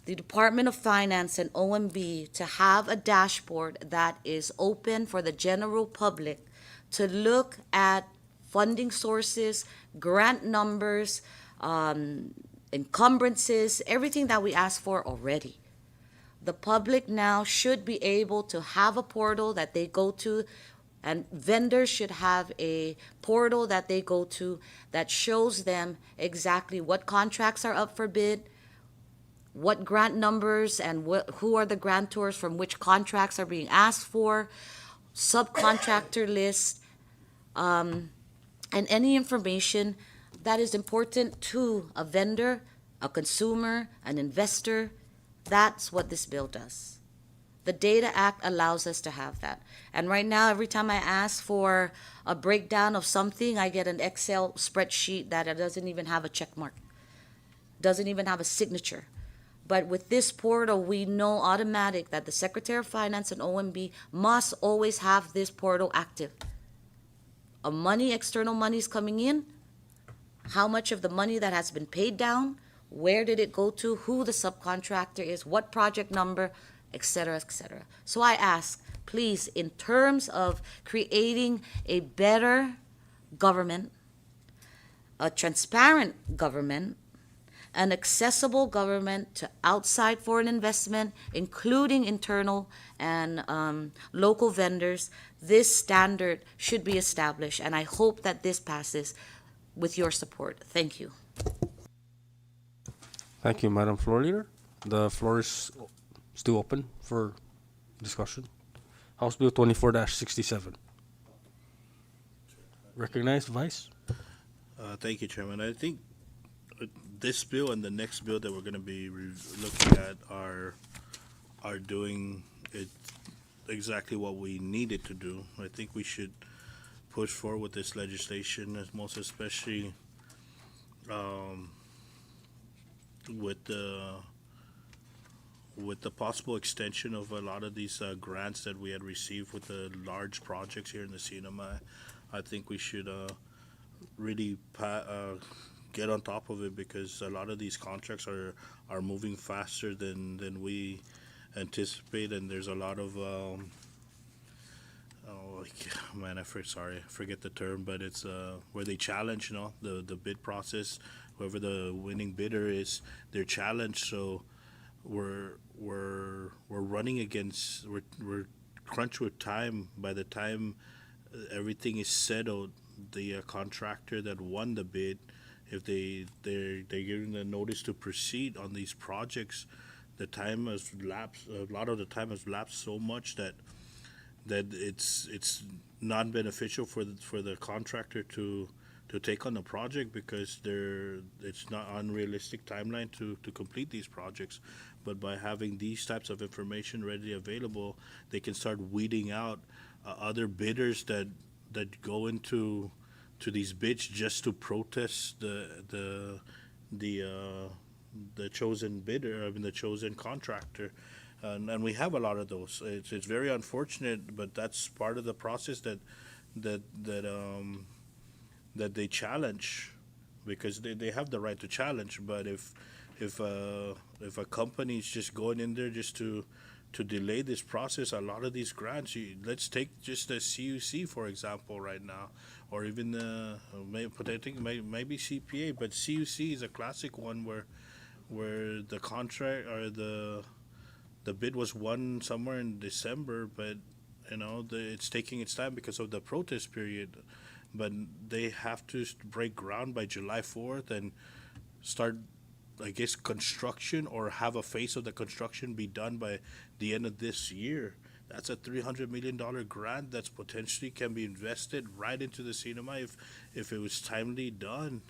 the Department of Finance and OMB to have a dashboard that is open for the general public to look at funding sources, grant numbers, encumbrances, everything that we asked for already. The public now should be able to have a portal that they go to, and vendors should have a portal that they go to that shows them exactly what contracts are up for bid, what grant numbers and who are the grantors from which contracts are being asked for, subcontractor list, and any information that is important to a vendor, a consumer, an investor. That's what this bill does. The Data Act allows us to have that. And right now, every time I ask for a breakdown of something, I get an Excel spreadsheet that doesn't even have a check mark, doesn't even have a signature. But with this portal, we know automatic that the Secretary of Finance and OMB must always have this portal active. External money is coming in, how much of the money that has been paid down, where did it go to, who the subcontractor is, what project number, et cetera, et cetera. So I ask, please, in terms of creating a better government, a transparent government, an accessible government to outside foreign investment, including internal and local vendors, this standard should be established, and I hope that this passes with your support. Thank you. Thank you, Madam Floor Leader. The floor is still open for discussion. House Bill 24-67. Recognized, Vice? Thank you, Chairman. I think this bill and the next bill that we're going to be looking at are doing it exactly what we needed to do. I think we should push forward with this legislation, as most especially with the possible extension of a lot of these grants that we had received with the large projects here in the CNMI. I think we should really get on top of it, because a lot of these contracts are moving faster than we anticipate, and there's a lot of I forget the term, but it's where they challenge, the bid process. Whoever the winning bidder is, they're challenged. So we're running against, we're crunched with time. By the time everything is settled, the contractor that won the bid, if they're giving the notice to proceed on these projects, the time has lapsed. A lot of the time has lapsed so much that it's not beneficial for the contractor to take on the project, because it's not unrealistic timeline to complete these projects. But by having these types of information readily available, they can start weeding out other bidders that go into these bids just to protest the chosen bidder, the chosen contractor. And we have a lot of those. It's very unfortunate, but that's part of the process that they challenge, because they have the right to challenge. But if a company is just going in there just to delay this process, a lot of these grants, let's take just the CUC for example right now, or even maybe CPA, but CUC is a classic one where the contract or the bid was won somewhere in December, but it's taking its time because of the protest period. But they have to break ground by July 4th and start, I guess, construction, or have a phase of the construction be done by the end of this year. That's a $300 million grant that's potentially can be invested right into the cinema if it was timely done.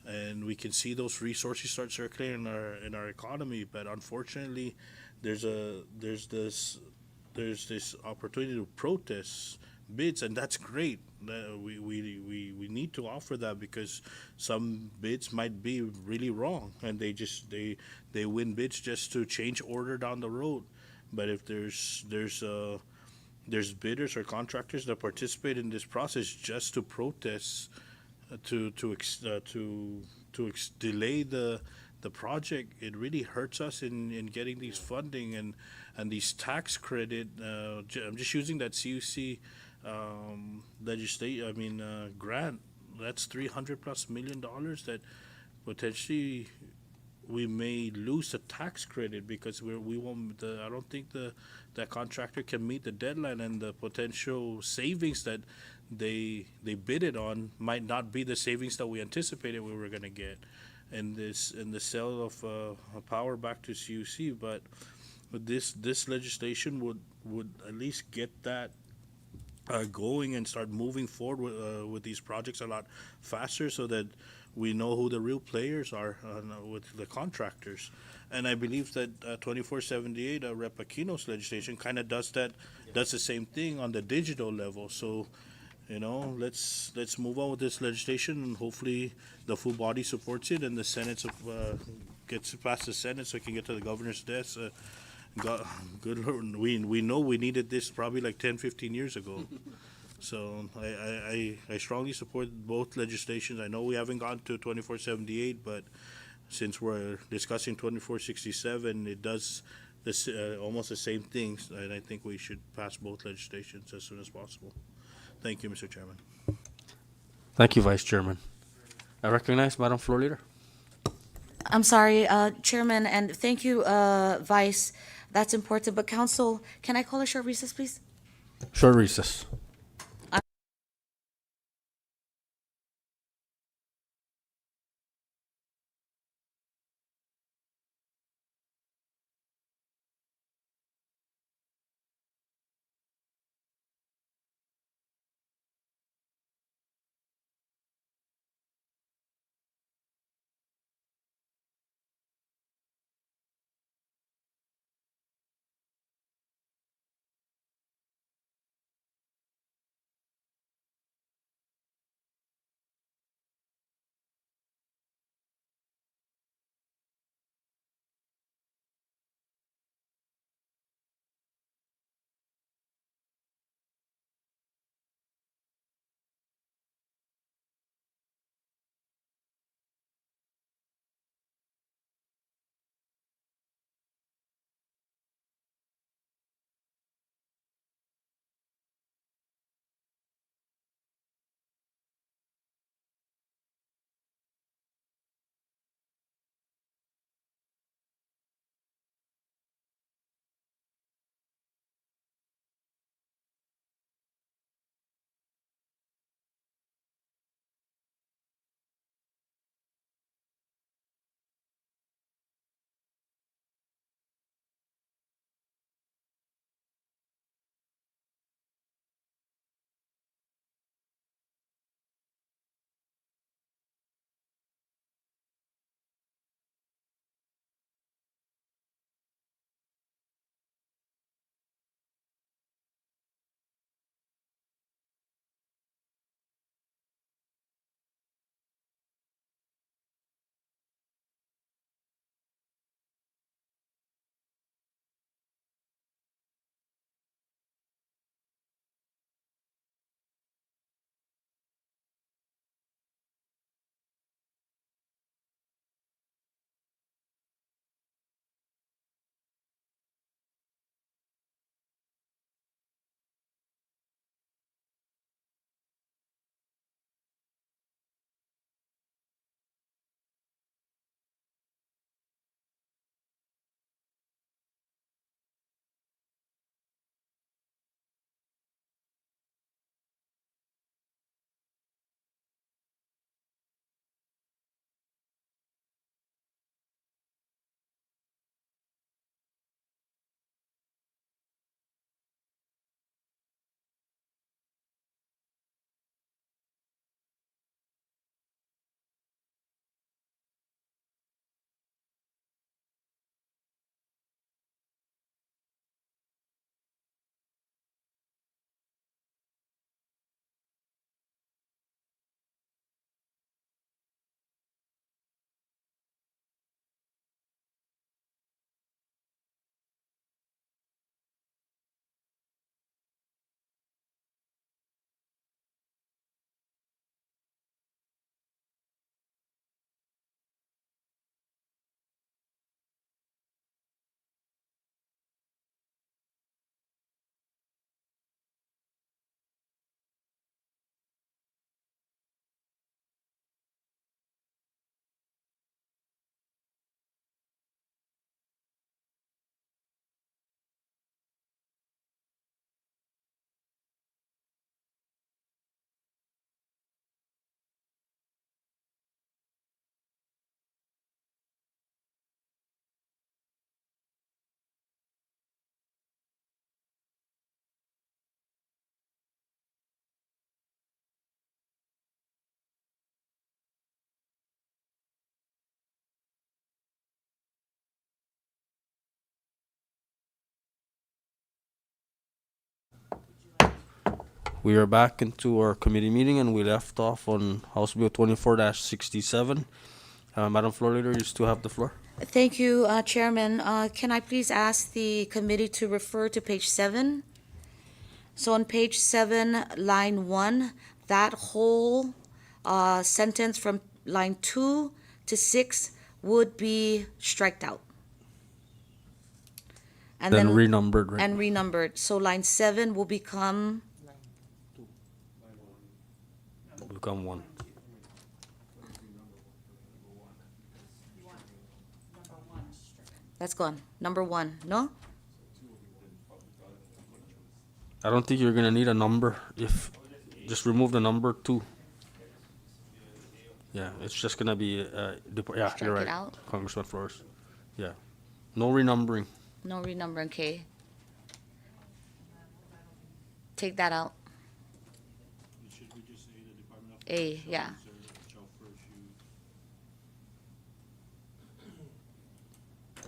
And we can see those resources start circulating in our economy. But unfortunately, there's this opportunity to protest bids, and that's great. We need to offer that because some bids might be really wrong, and they win bids just to change order down the road. But if there's bidders or contractors that participate in this process just to protest, delay the project, it really hurts us in getting these funding and these tax credit. I'm just using that CUC grant. That's $300+ million that potentially we may lose the tax credit because we won't. I don't think that contractor can meet the deadline, and the potential savings that they bid it on might not be the savings that we anticipated we were going to get in the sale of power back to CUC. But this legislation would at least get that going and start moving forward with these projects a lot faster, so that we know who the real players are with the contractors. And I believe that 2478, Rep. Aquino's legislation, kind of does the same thing on the digital level. So, let's move on with this legislation, and hopefully the full body supports it, and the Senate gets it past the Senate so it can get to the governor's desk. Good Lord, we know we needed this probably like 10, 15 years ago. So I strongly support both legislations. I know we haven't gone to 2478, but since we're discussing 2467, it does this almost the same things, and I think we should pass both legislations as soon as possible. Thank you, Mr. Chairman. Thank you, Vice Chairman. I recognize Madam Floor Leader. I'm sorry, Chairman, and thank you, Vice. That's important. But Council, can I call a short recess, please? Short recess. We are back into our committee meeting, and we left off on House Bill 24-67. Madam Floor Leader, you still have the floor. Thank you, Chairman. Can I please ask the committee to refer to page 7? So on page 7, line 1, that whole sentence from line 2 to 6 would be striked out. And Then renumbered, right? and renumbered. So line 7 will become, Become 1. that's gone, number 1, no? I don't think you're gonna need a number if, just remove the number 2. Yeah, it's just gonna be, yeah, Strike you're it right, out? Congressman Flores. Yeah, no renumbering. No renumbering, okay. Take that out. A, yeah.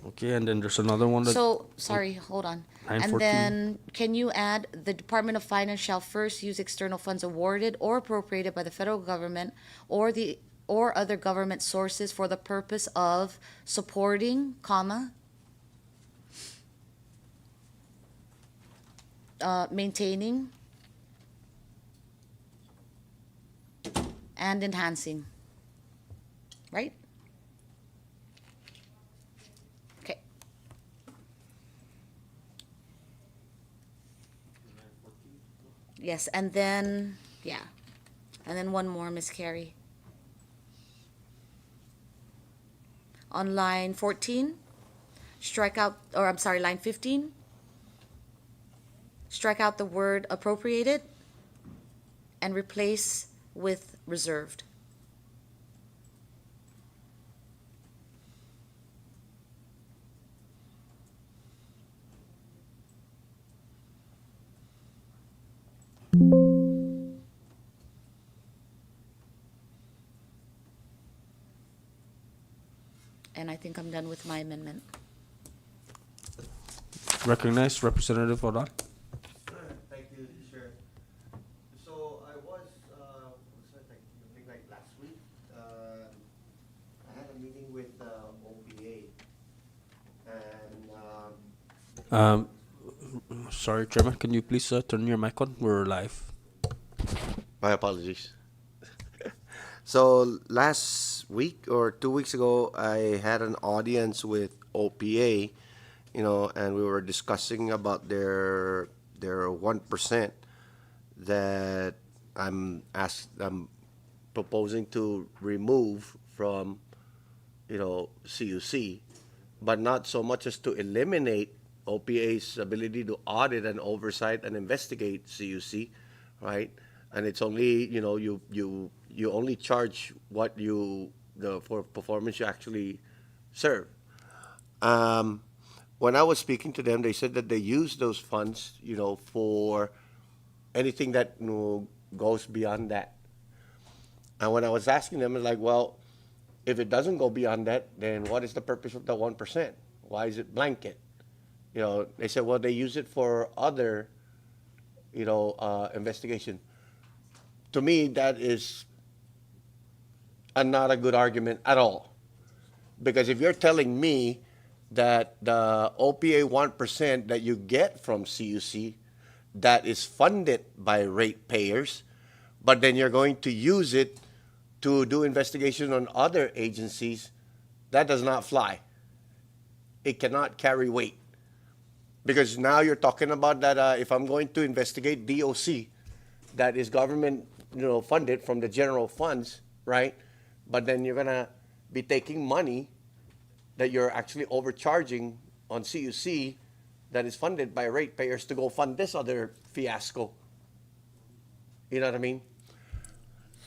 Okay, and then there's another one that, So, sorry, hold on. And 914. then, can you add, the Department of Finance shall first use external funds awarded or appropriated by the federal government or other government sources for the purpose of supporting, comma, maintaining, and enhancing, right? Okay. Yes, and then, yeah, and then one more, Miss Carrie. On line 14, strike out, or I'm sorry, line 15, strike out the word appropriated and replace with reserved. And I think I'm done with my amendment. recognize Representative Odan. Thank you, Chair. So I was I think like last week, I had a meeting with OPA, and Sorry, Chairman, can you please turn your mic on? We're live. my apologies. So last week or 2 weeks ago, I had an audience with OPA, and we were discussing about their 1% that I'm proposing to remove from, CUC, but not so much as to eliminate OPA's ability to audit and oversight and investigate CUC, right? And it's only, you only charge what for performance you actually serve. When I was speaking to them, they said that they use those funds, for anything that goes beyond that. And when I was asking them, like, well, if it doesn't go beyond that, then what is the purpose of the 1%? Why is it blanket? They said, well, they use it for other, investigation. To me, that is not a good argument at all. Because if you're telling me that the OPA 1% that you get from CUC that is funded by ratepayers, but then you're going to use it to do investigation on other agencies, that does not fly. It cannot carry weight. Because now you're talking about that if I'm going to investigate DOC, that is government, funded from the general funds, right? But then you're gonna be taking money that you're actually overcharging on CUC that is funded by ratepayers to go fund this other fiasco. You know what I mean?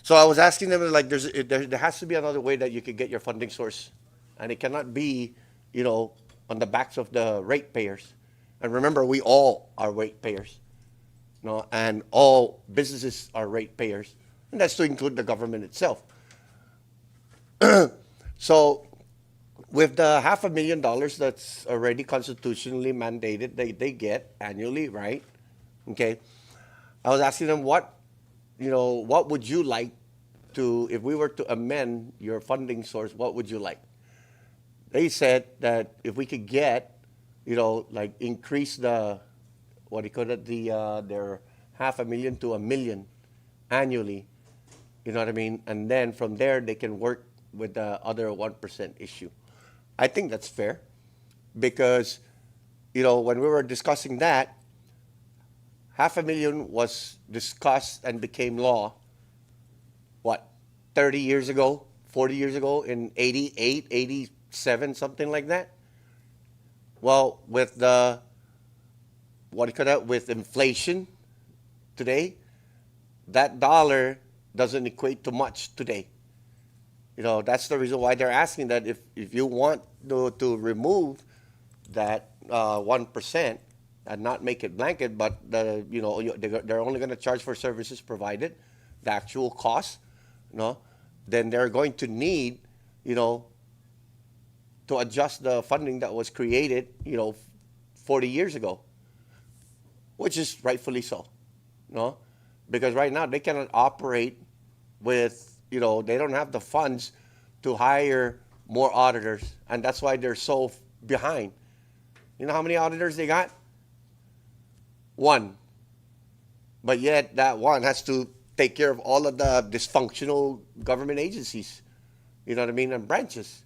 So I was asking them, like, there has to be another way that you could get your funding source, and it cannot be, on the backs of the ratepayers. And remember, we all are ratepayers, and all businesses are ratepayers, and that's to include the government itself. So, with the $500,000 that's already constitutionally mandated, they get annually, right? Okay. I was asking them what would you like to, if we were to amend your funding source, what would you like? They said that if we could get, like increase the, what do you call it, their $500,000 to $1 million annually, you know what I mean? And then from there, they can work with the other 1% issue. I think that's fair because, when we were discussing that, $500,000 was discussed and became law, 30 years ago, 40 years ago, in 88, 87, something like that? Well, with with inflation today, that dollar doesn't equate to much today. That's the reason why they're asking that if you want to remove that 1% and not make it blanket, but they're only going to charge for services provided, the actual cost, then they're going to need, to adjust the funding that was created, 40 years ago, which is rightfully so, because right now they cannot operate with, they don't have the funds to hire more auditors, and that's why they're so behind. You know how many auditors they got? One. But yet that one has to take care of all of the dysfunctional government agencies, and branches,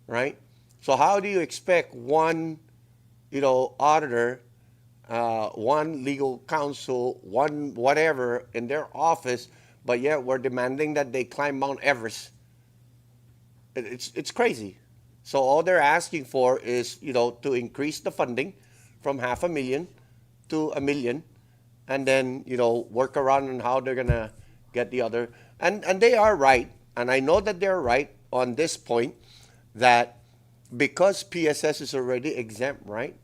right? So how do you expect one, auditor, one legal counsel, one whatever in their office, but yet we're demanding that they climb Mount Everest? It's crazy. So all they're asking for is, to increase the funding from $500,000 to $1 million, and then, work around on how they're gonna get the other. And they are right, and I know that they're right on this point, that because PSS is already exempt, right?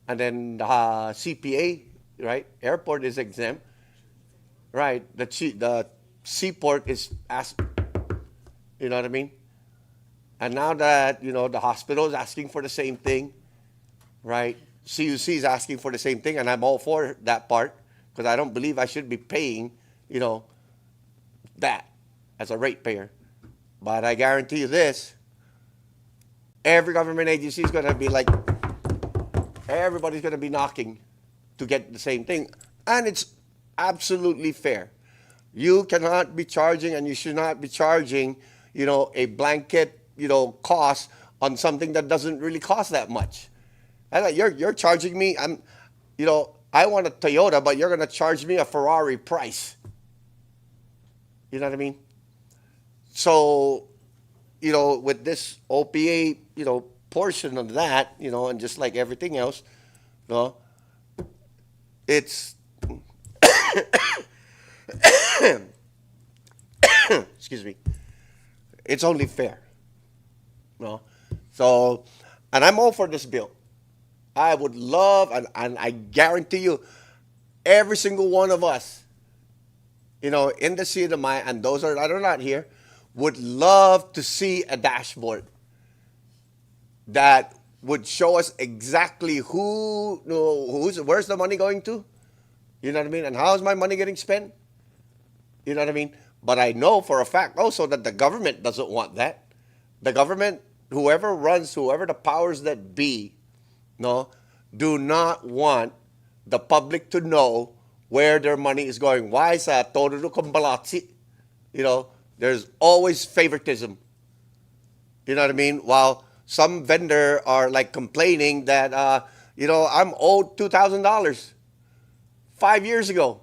And then the CPA, right? Airport is exempt, right? The seaport is asked, you know what I mean? And now that, the hospital is asking for the same thing, right? CUC is asking for the same thing, and I'm all for that part because I don't believe I should be paying, that as a ratepayer. But I guarantee you this, every government agency is going to be like, everybody's going to be knocking to get the same thing. And it's absolutely fair. You cannot be charging, and you should not be charging, a blanket, cost on something that doesn't really cost that much. And you're charging me, I want a Toyota, but you're going to charge me a Ferrari price. You know what I mean? So, with this OPA, portion of that, and just like everything else, it's, excuse me, it's only fair. So, and I'm all for this bill. I would love, and I guarantee you, every single one of us, in the city of Maya, and those that are not here, would love to see a dashboard that would show us exactly where's the money going to, you know what I mean, and how is my money getting spent, you know what I mean. But I know for a fact also that the government doesn't want that. The government, whoever the powers that be, do not want the public to know where their money is going. Why sa todo kong balatsi? There's always favoritism. You know what I mean? While some vendor are like complaining that, I'm owed $2,000 5 years ago,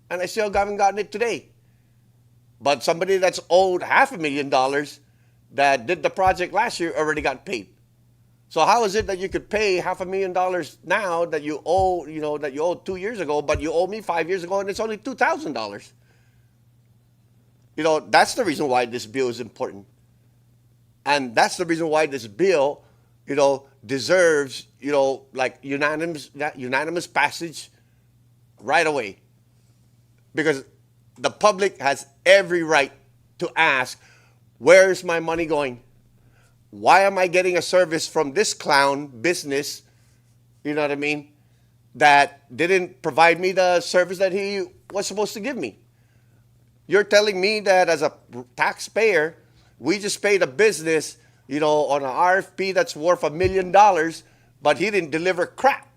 and I still haven't gotten it today. But somebody that's owed $500,000 that did the project last year already got paid. So how is it that you could pay $500,000 now that you owe, that you owed 2 years ago, but you owe me 5 years ago and it's only $2,000? That's the reason why this bill is important. And that's the reason why this bill, deserves, like unanimous passage right away. Because the public has every right to ask, where's my money going? Why am I getting a service from this clown business, you know what I mean, that didn't provide me the service that he was supposed to give me. You're telling me that as a taxpayer, we just paid a business, on an RFP that's worth $1 million, but he didn't deliver crap.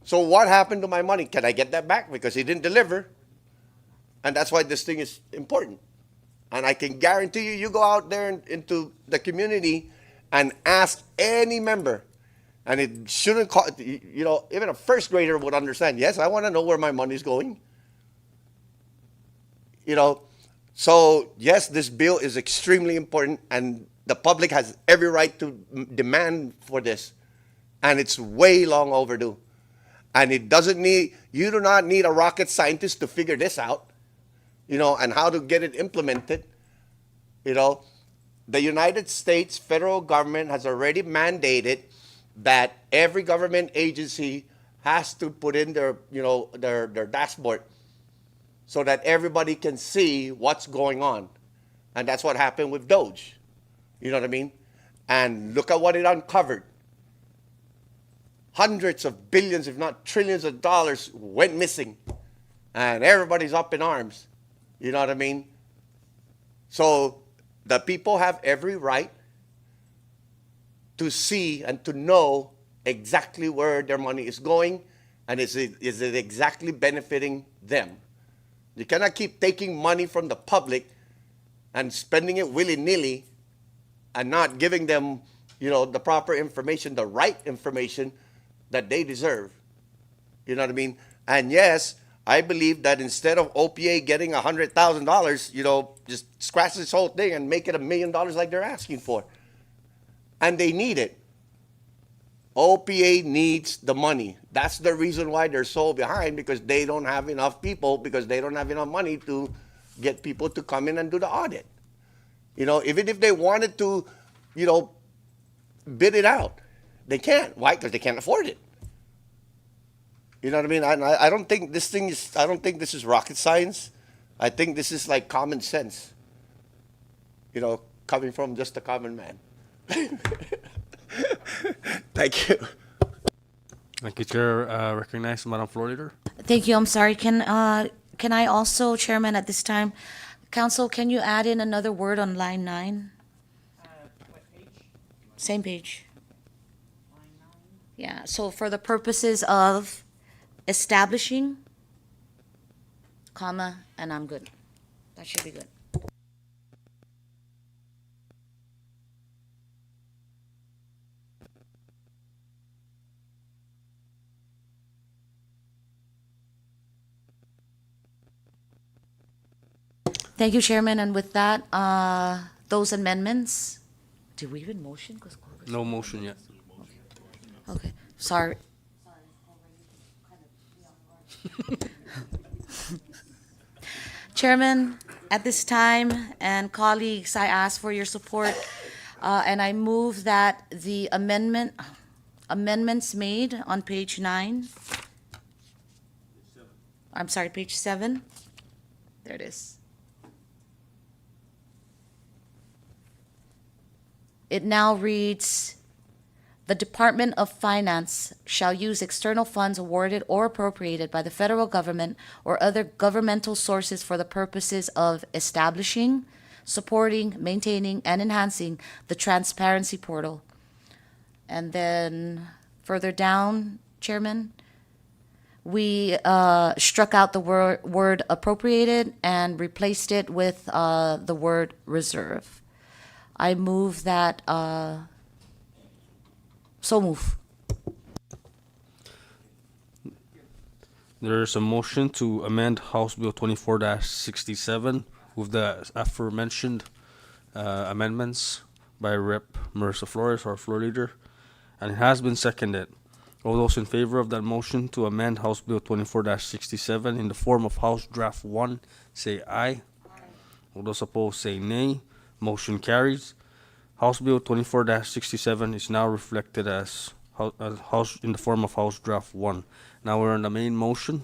So what happened to my money? Can I get that back? Because he didn't deliver. And that's why this thing is important. And I can guarantee you, you go out there into the community and ask any member, and it shouldn't cost, even a first grader would understand, yes, I want to know where my money's going. So yes, this bill is extremely important, and the public has every right to demand for this. And it's way long overdue. And you do not need a rocket scientist to figure this out, and how to get it implemented. The United States federal government has already mandated that every government agency has to put in their dashboard so that everybody can see what's going on. And that's what happened with Doge. You know what I mean? And look at what it uncovered. Hundreds of billions, if not trillions of dollars went missing. And everybody's up in arms. You know what I mean? So the people have every right to see and to know exactly where their money is going, and is it exactly benefiting them. You cannot keep taking money from the public and spending it willy-nilly and not giving them, the proper information, the right information that they deserve. You know what I mean? And yes, I believe that instead of OPA getting $100,000, just scratch this whole thing and make it $1 million like they're asking for. And they need it. OPA needs the money. That's the reason why they're so behind, because they don't have enough people, because they don't have enough money to get people to come in and do the audit. Even if they wanted to, bid it out, they can't. Why? Because they can't afford it. You know what I mean? I don't think this is rocket science. I think this is like common sense, coming from just a common man. Thank you. Thank you, Chair. Recognize Madam Floor Leader. Thank you. I'm sorry. Can I also, Chairman, at this time, Council, can you add in another word on line 9? What page? Same page. Line 9. Yeah. So for the purposes of establishing, comma, and I'm good. That should be good. Thank you, Chairman. And with that, those amendments, did we even motion? No motion yet. Okay, sorry. Chairman, at this time, and colleagues, I ask for your support, and I move that the amendments made on page 9. I'm sorry, page 7. There it is. It now reads, the Department of Finance shall use external funds awarded or appropriated by the federal government or other governmental sources for the purposes of establishing, supporting, maintaining, and enhancing the transparency portal. And then further down, Chairman, we struck out the word appropriated and replaced it with the word reserve. I move that, so move. There's a motion to amend House Bill 24-67 with the aforementioned amendments by Rep. Marissa Flores, our floor leader, and it has been seconded. All those in favor of that motion to amend House Bill 24-67 in the form of House Draft 1, say aye. All those opposed, say nay. Motion carries. House Bill 24-67 is now reflected as House in the form of House Draft 1. Now we're on the main motion.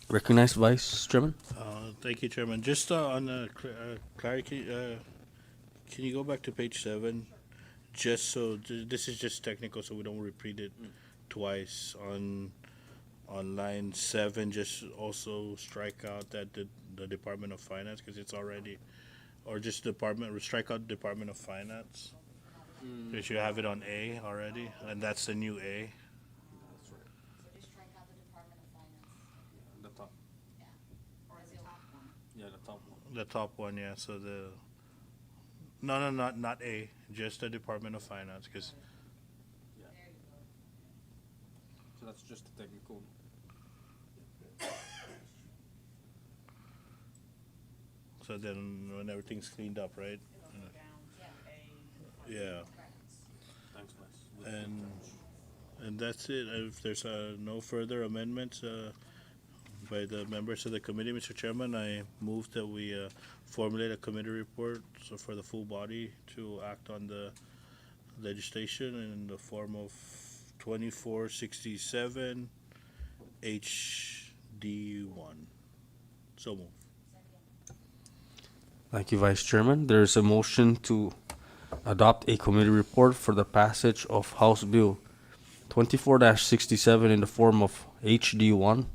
Recognized Vice Chairman. Thank you, Chairman. Just on clarity, can you go back to page 7? Just so this is just technical, so we don't repeat it. twice on line 7. Just also strike out that the Department of Finance because it's already, or just strike out Department of Finance because you have it on A already, and that's the new A. The top. Yeah, the top one. The top one, yeah. So no, not A, just the Department of Finance because So that's just the technical. so then when everything's cleaned up, right? Yeah. Thanks, guys. And that's it. If there's no further amendments by the members of the committee, Mr. Chairman, I move that we formulate a committee report so for the full body to act on the legislation in the form of 2467 HD1. So move. Thank you, Vice Chairman. There is a motion to adopt a committee report for the passage of House Bill 24-67 in the form of HD1,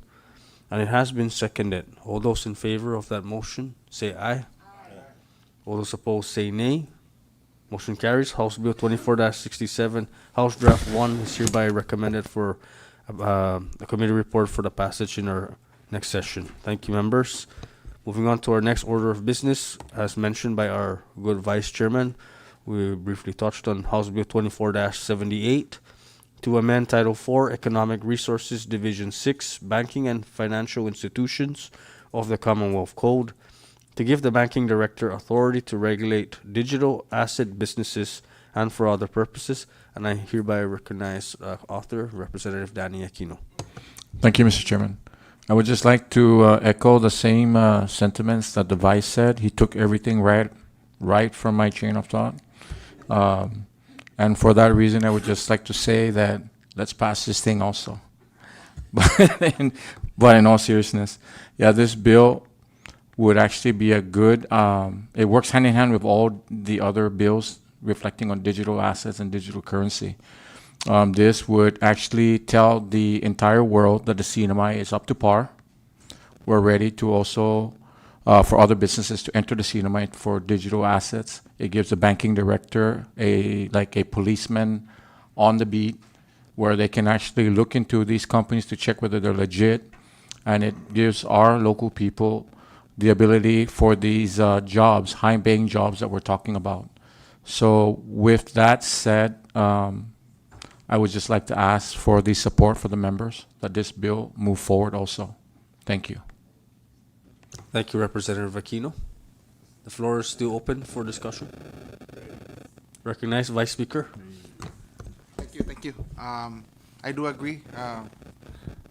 and it has been seconded. All those in favor of that motion, say aye. All those opposed, say nay. Motion carries. House Bill 24-67, House Draft 1 is hereby recommended for a committee report for the passage in our next session. Thank you, members. Moving on to our next order of business, as mentioned by our good Vice Chairman, we briefly touched on House Bill 24-78 to amend Title IV Economic Resources Division 6 Banking and Financial Institutions of the Commonwealth Code to give the banking director authority to regulate digital asset businesses and for other purposes. And I hereby recognize author, Representative Danny Aquino. Thank you, Mr. Chairman. I would just like to echo the same sentiments that the Vice said. He took everything right from my chain of thought. And for that reason, I would just like to say that let's pass this thing also. But in all seriousness, yeah, this bill would actually be a good, it works hand in hand with all the other bills reflecting on digital assets and digital currency. This would actually tell the entire world that the CNMI is up to par. We're ready to also, for other businesses to enter the CNMI for digital assets. It gives the banking director like a policeman on the beat where they can actually look into these companies to check whether they're legit. And it gives our local people the ability for these jobs, high-paying jobs that we're talking about. So with that said, I would just like to ask for the support for the members that this bill move forward also. Thank you. Thank you, Representative Aquino. The floor is still open for discussion. Recognize Vice Speaker. Thank you. I do agree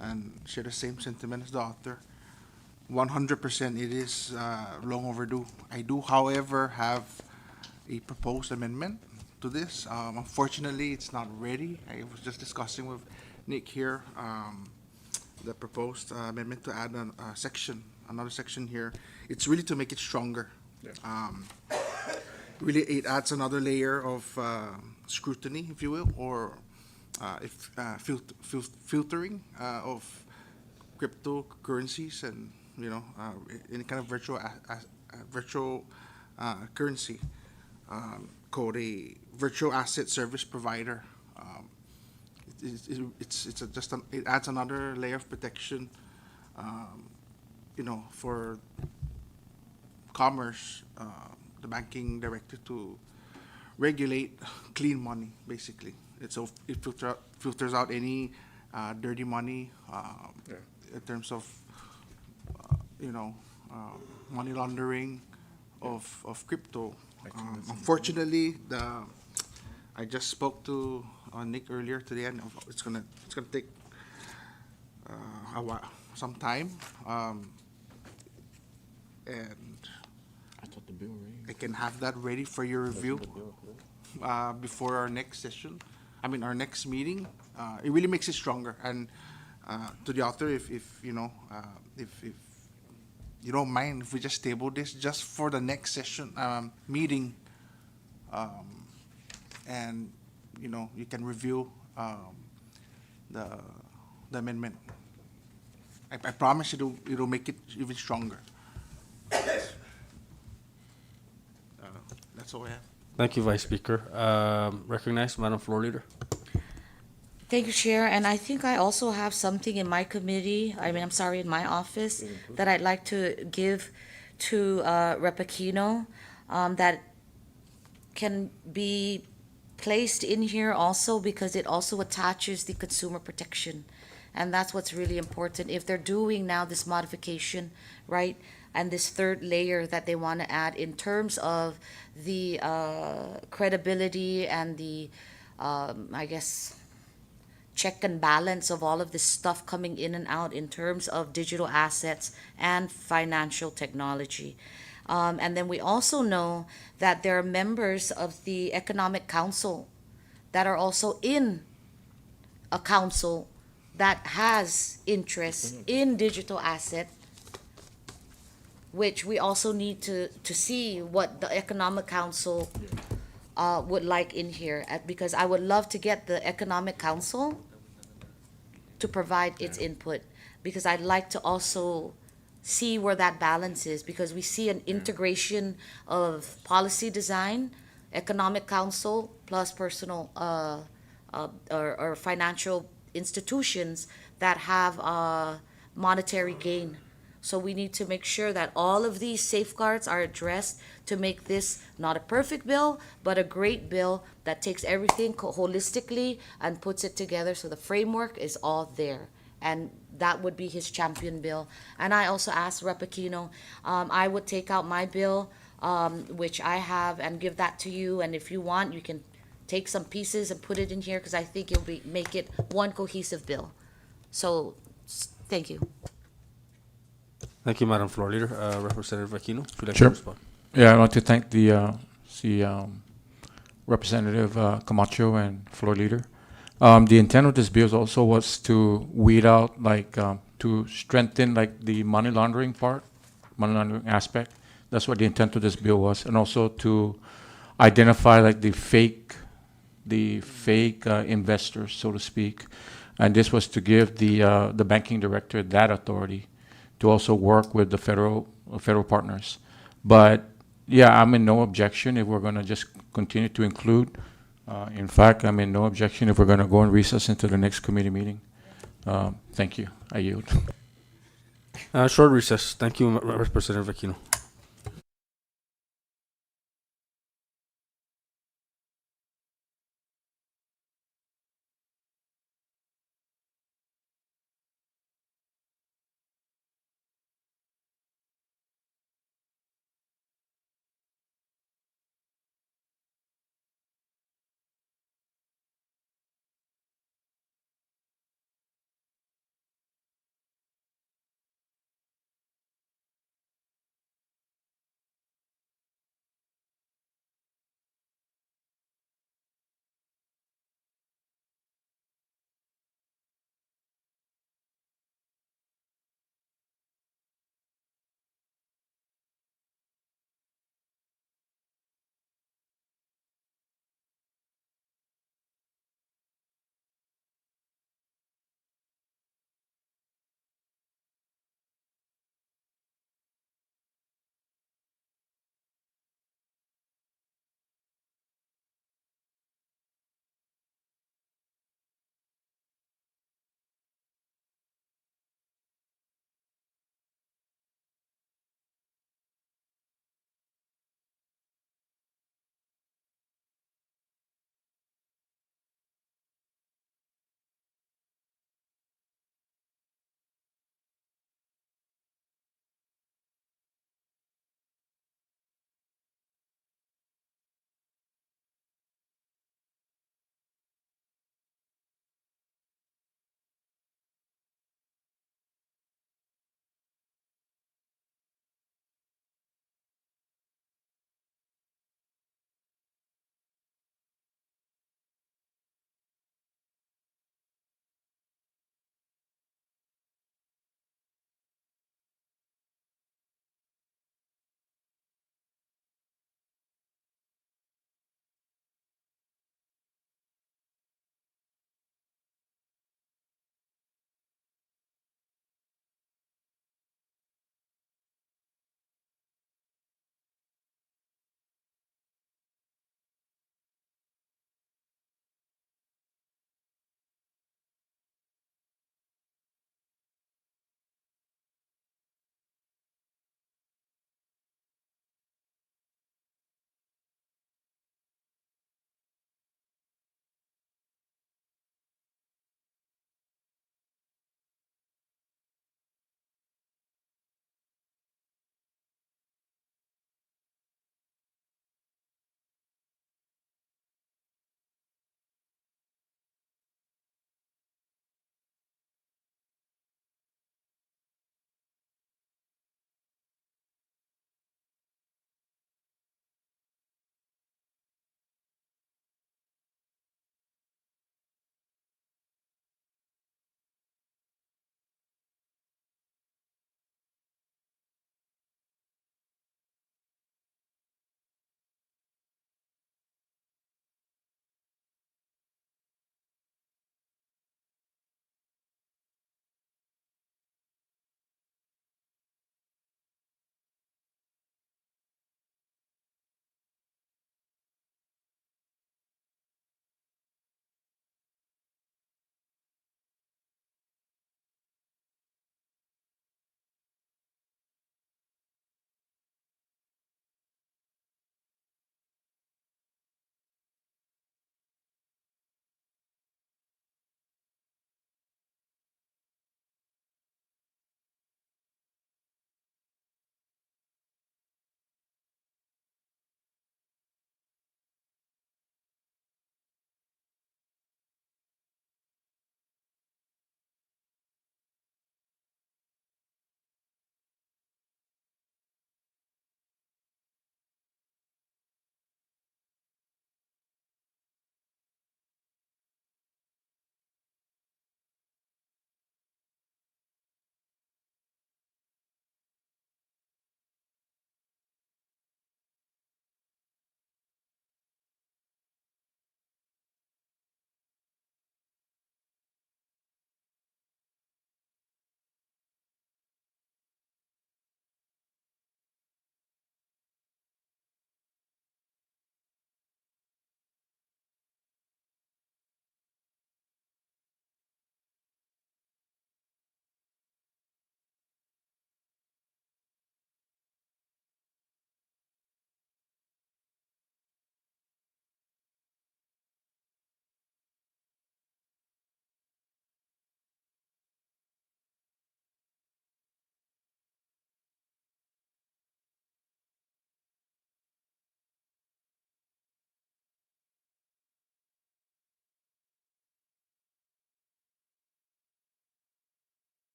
and share the same sentiment as the author. 100% it is long overdue. I do, however, have a proposed amendment to this. Unfortunately, it's not ready. I was just discussing with Nick here the proposed amendment to add another section here. It's really to make it stronger. Really, it adds another layer of scrutiny, if you will, or filtering of cryptocurrencies and any kind of virtual currency called a virtual asset service provider. It adds another layer of protection, for commerce, the banking director to regulate clean money, basically. It filters out any dirty money in terms of money laundering of crypto. Unfortunately, I just spoke to Nick earlier today, and it's gonna take a while, some time, and I can have that ready for your review before our next session. Our next meeting. It really makes it stronger. And to the author, if you don't mind, if we just table this just for the next session meeting, and you can review the, the amendment. I promise it'll make it even stronger. That's all I have. Thank you, Vice Speaker. Recognized, Madam Floor Leader. Thank you, Chair, and I think I also have something in my committee, I'm sorry, in my office, that I'd like to give to Rep. Aquino, that can be placed in here also because it also attaches the consumer protection. And that's what's really important. If they're doing now this modification, right, and this third layer that they want to add in terms of the credibility and the, I guess, check and balance of all of this stuff coming in and out in terms of digital assets and financial technology. And then we also know that there are members of the Economic Council that are also in a council that has interest in digital asset, which we also need to see what the Economic Council would like in here, because I would love to get the Economic Council to provide its input, because I'd like to also see where that balance is, because we see an integration of policy design, Economic Council, plus personal or financial institutions that have monetary gain. So we need to make sure that all of these safeguards are addressed to make this not a perfect bill, but a great bill that takes everything holistically and puts it together so the framework is all there. And that would be his champion bill. And I also asked Rep. Aquino, I would take out my bill, which I have, and give that to you. And if you want, you can take some pieces and put it in here, because I think it'll make it one cohesive bill. So, thank you. Thank you, Madam Floor Leader. Representative Aquino, would you like Sure. to respond? Yeah, I want to thank the Representative Camacho and Floor Leader. The intent of this bill also was to weed out, to strengthen the money laundering aspect. That's what the intent of this bill was, and also to identify the fake investors, so to speak. And this was to give the banking director that authority to also work with the federal partners. But yeah, I'm in no objection if we're going to just continue to include. In fact, I'm in no objection if we're going to go and recess into the next committee meeting. Thank you. I yield. Short recess. Thank you, Representative Aquino.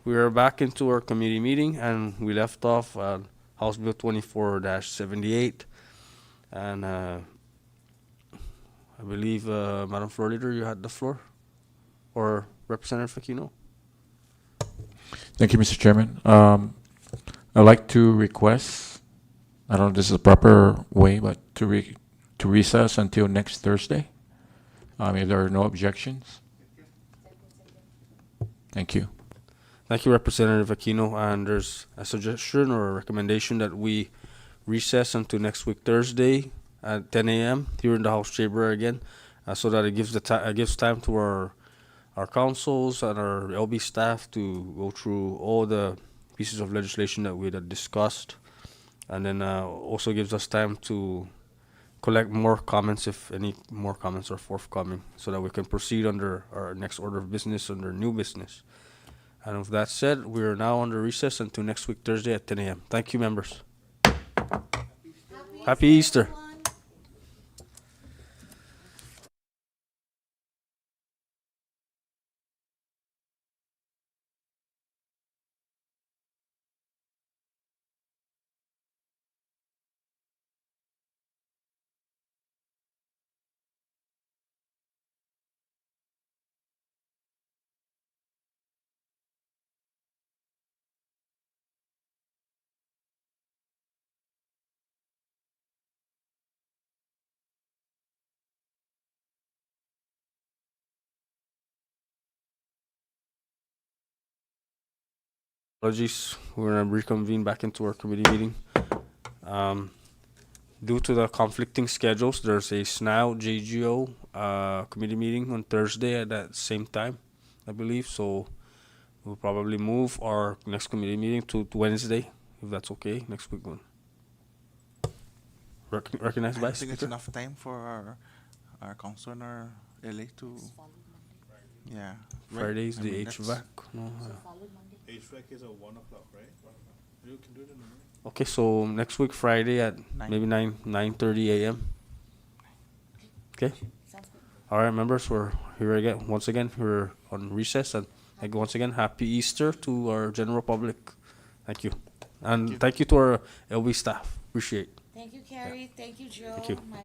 we are back into our committee meeting, and we left off House Bill 24-78. And I believe, Madam Floor Leader, you had the floor? Or Representative Aquino? Thank you, Mr. Chairman. I'd like to request, I don't know if this is the proper way, but to recess until next Thursday, if there are no objections. Thank you. Thank you, Representative Aquino. And there's a suggestion or a recommendation that we recess until next week Thursday at 10 a.m. here in the House chamber again, so that it gives time to our councils and our LB staff to go through all the pieces of legislation that we had discussed, and then also gives us time to collect more comments if any more comments are forthcoming, so that we can proceed under our next order of business under new business. And with that said, we are now under recess until next week Thursday at 10 a.m. Thank you, members. Happy Easter. Apologies, we're going to reconvene back into our committee meeting. Due to the conflicting schedules, there's a SNAL JGO committee meeting on Thursday at that same time, I believe. So we'll probably move our next committee meeting to Wednesday, if that's okay, next week one. Recognized by I think it's Speaker? enough time for our council and our LA to, yeah. right? Friday's I the mean, that's- HVAC. No, HVAC is at 1 o'clock, right? You can do it in the morning. Okay, so next week Friday at Nine. maybe 9:30 a.m. Okay. All right, members, we're here again. Once again, we're on recess, and once again, happy Easter to our general public. Thank you, and thank you to our LB staff. Appreciate. Thank you, Carrie. Thank you, Joe. Thank you. My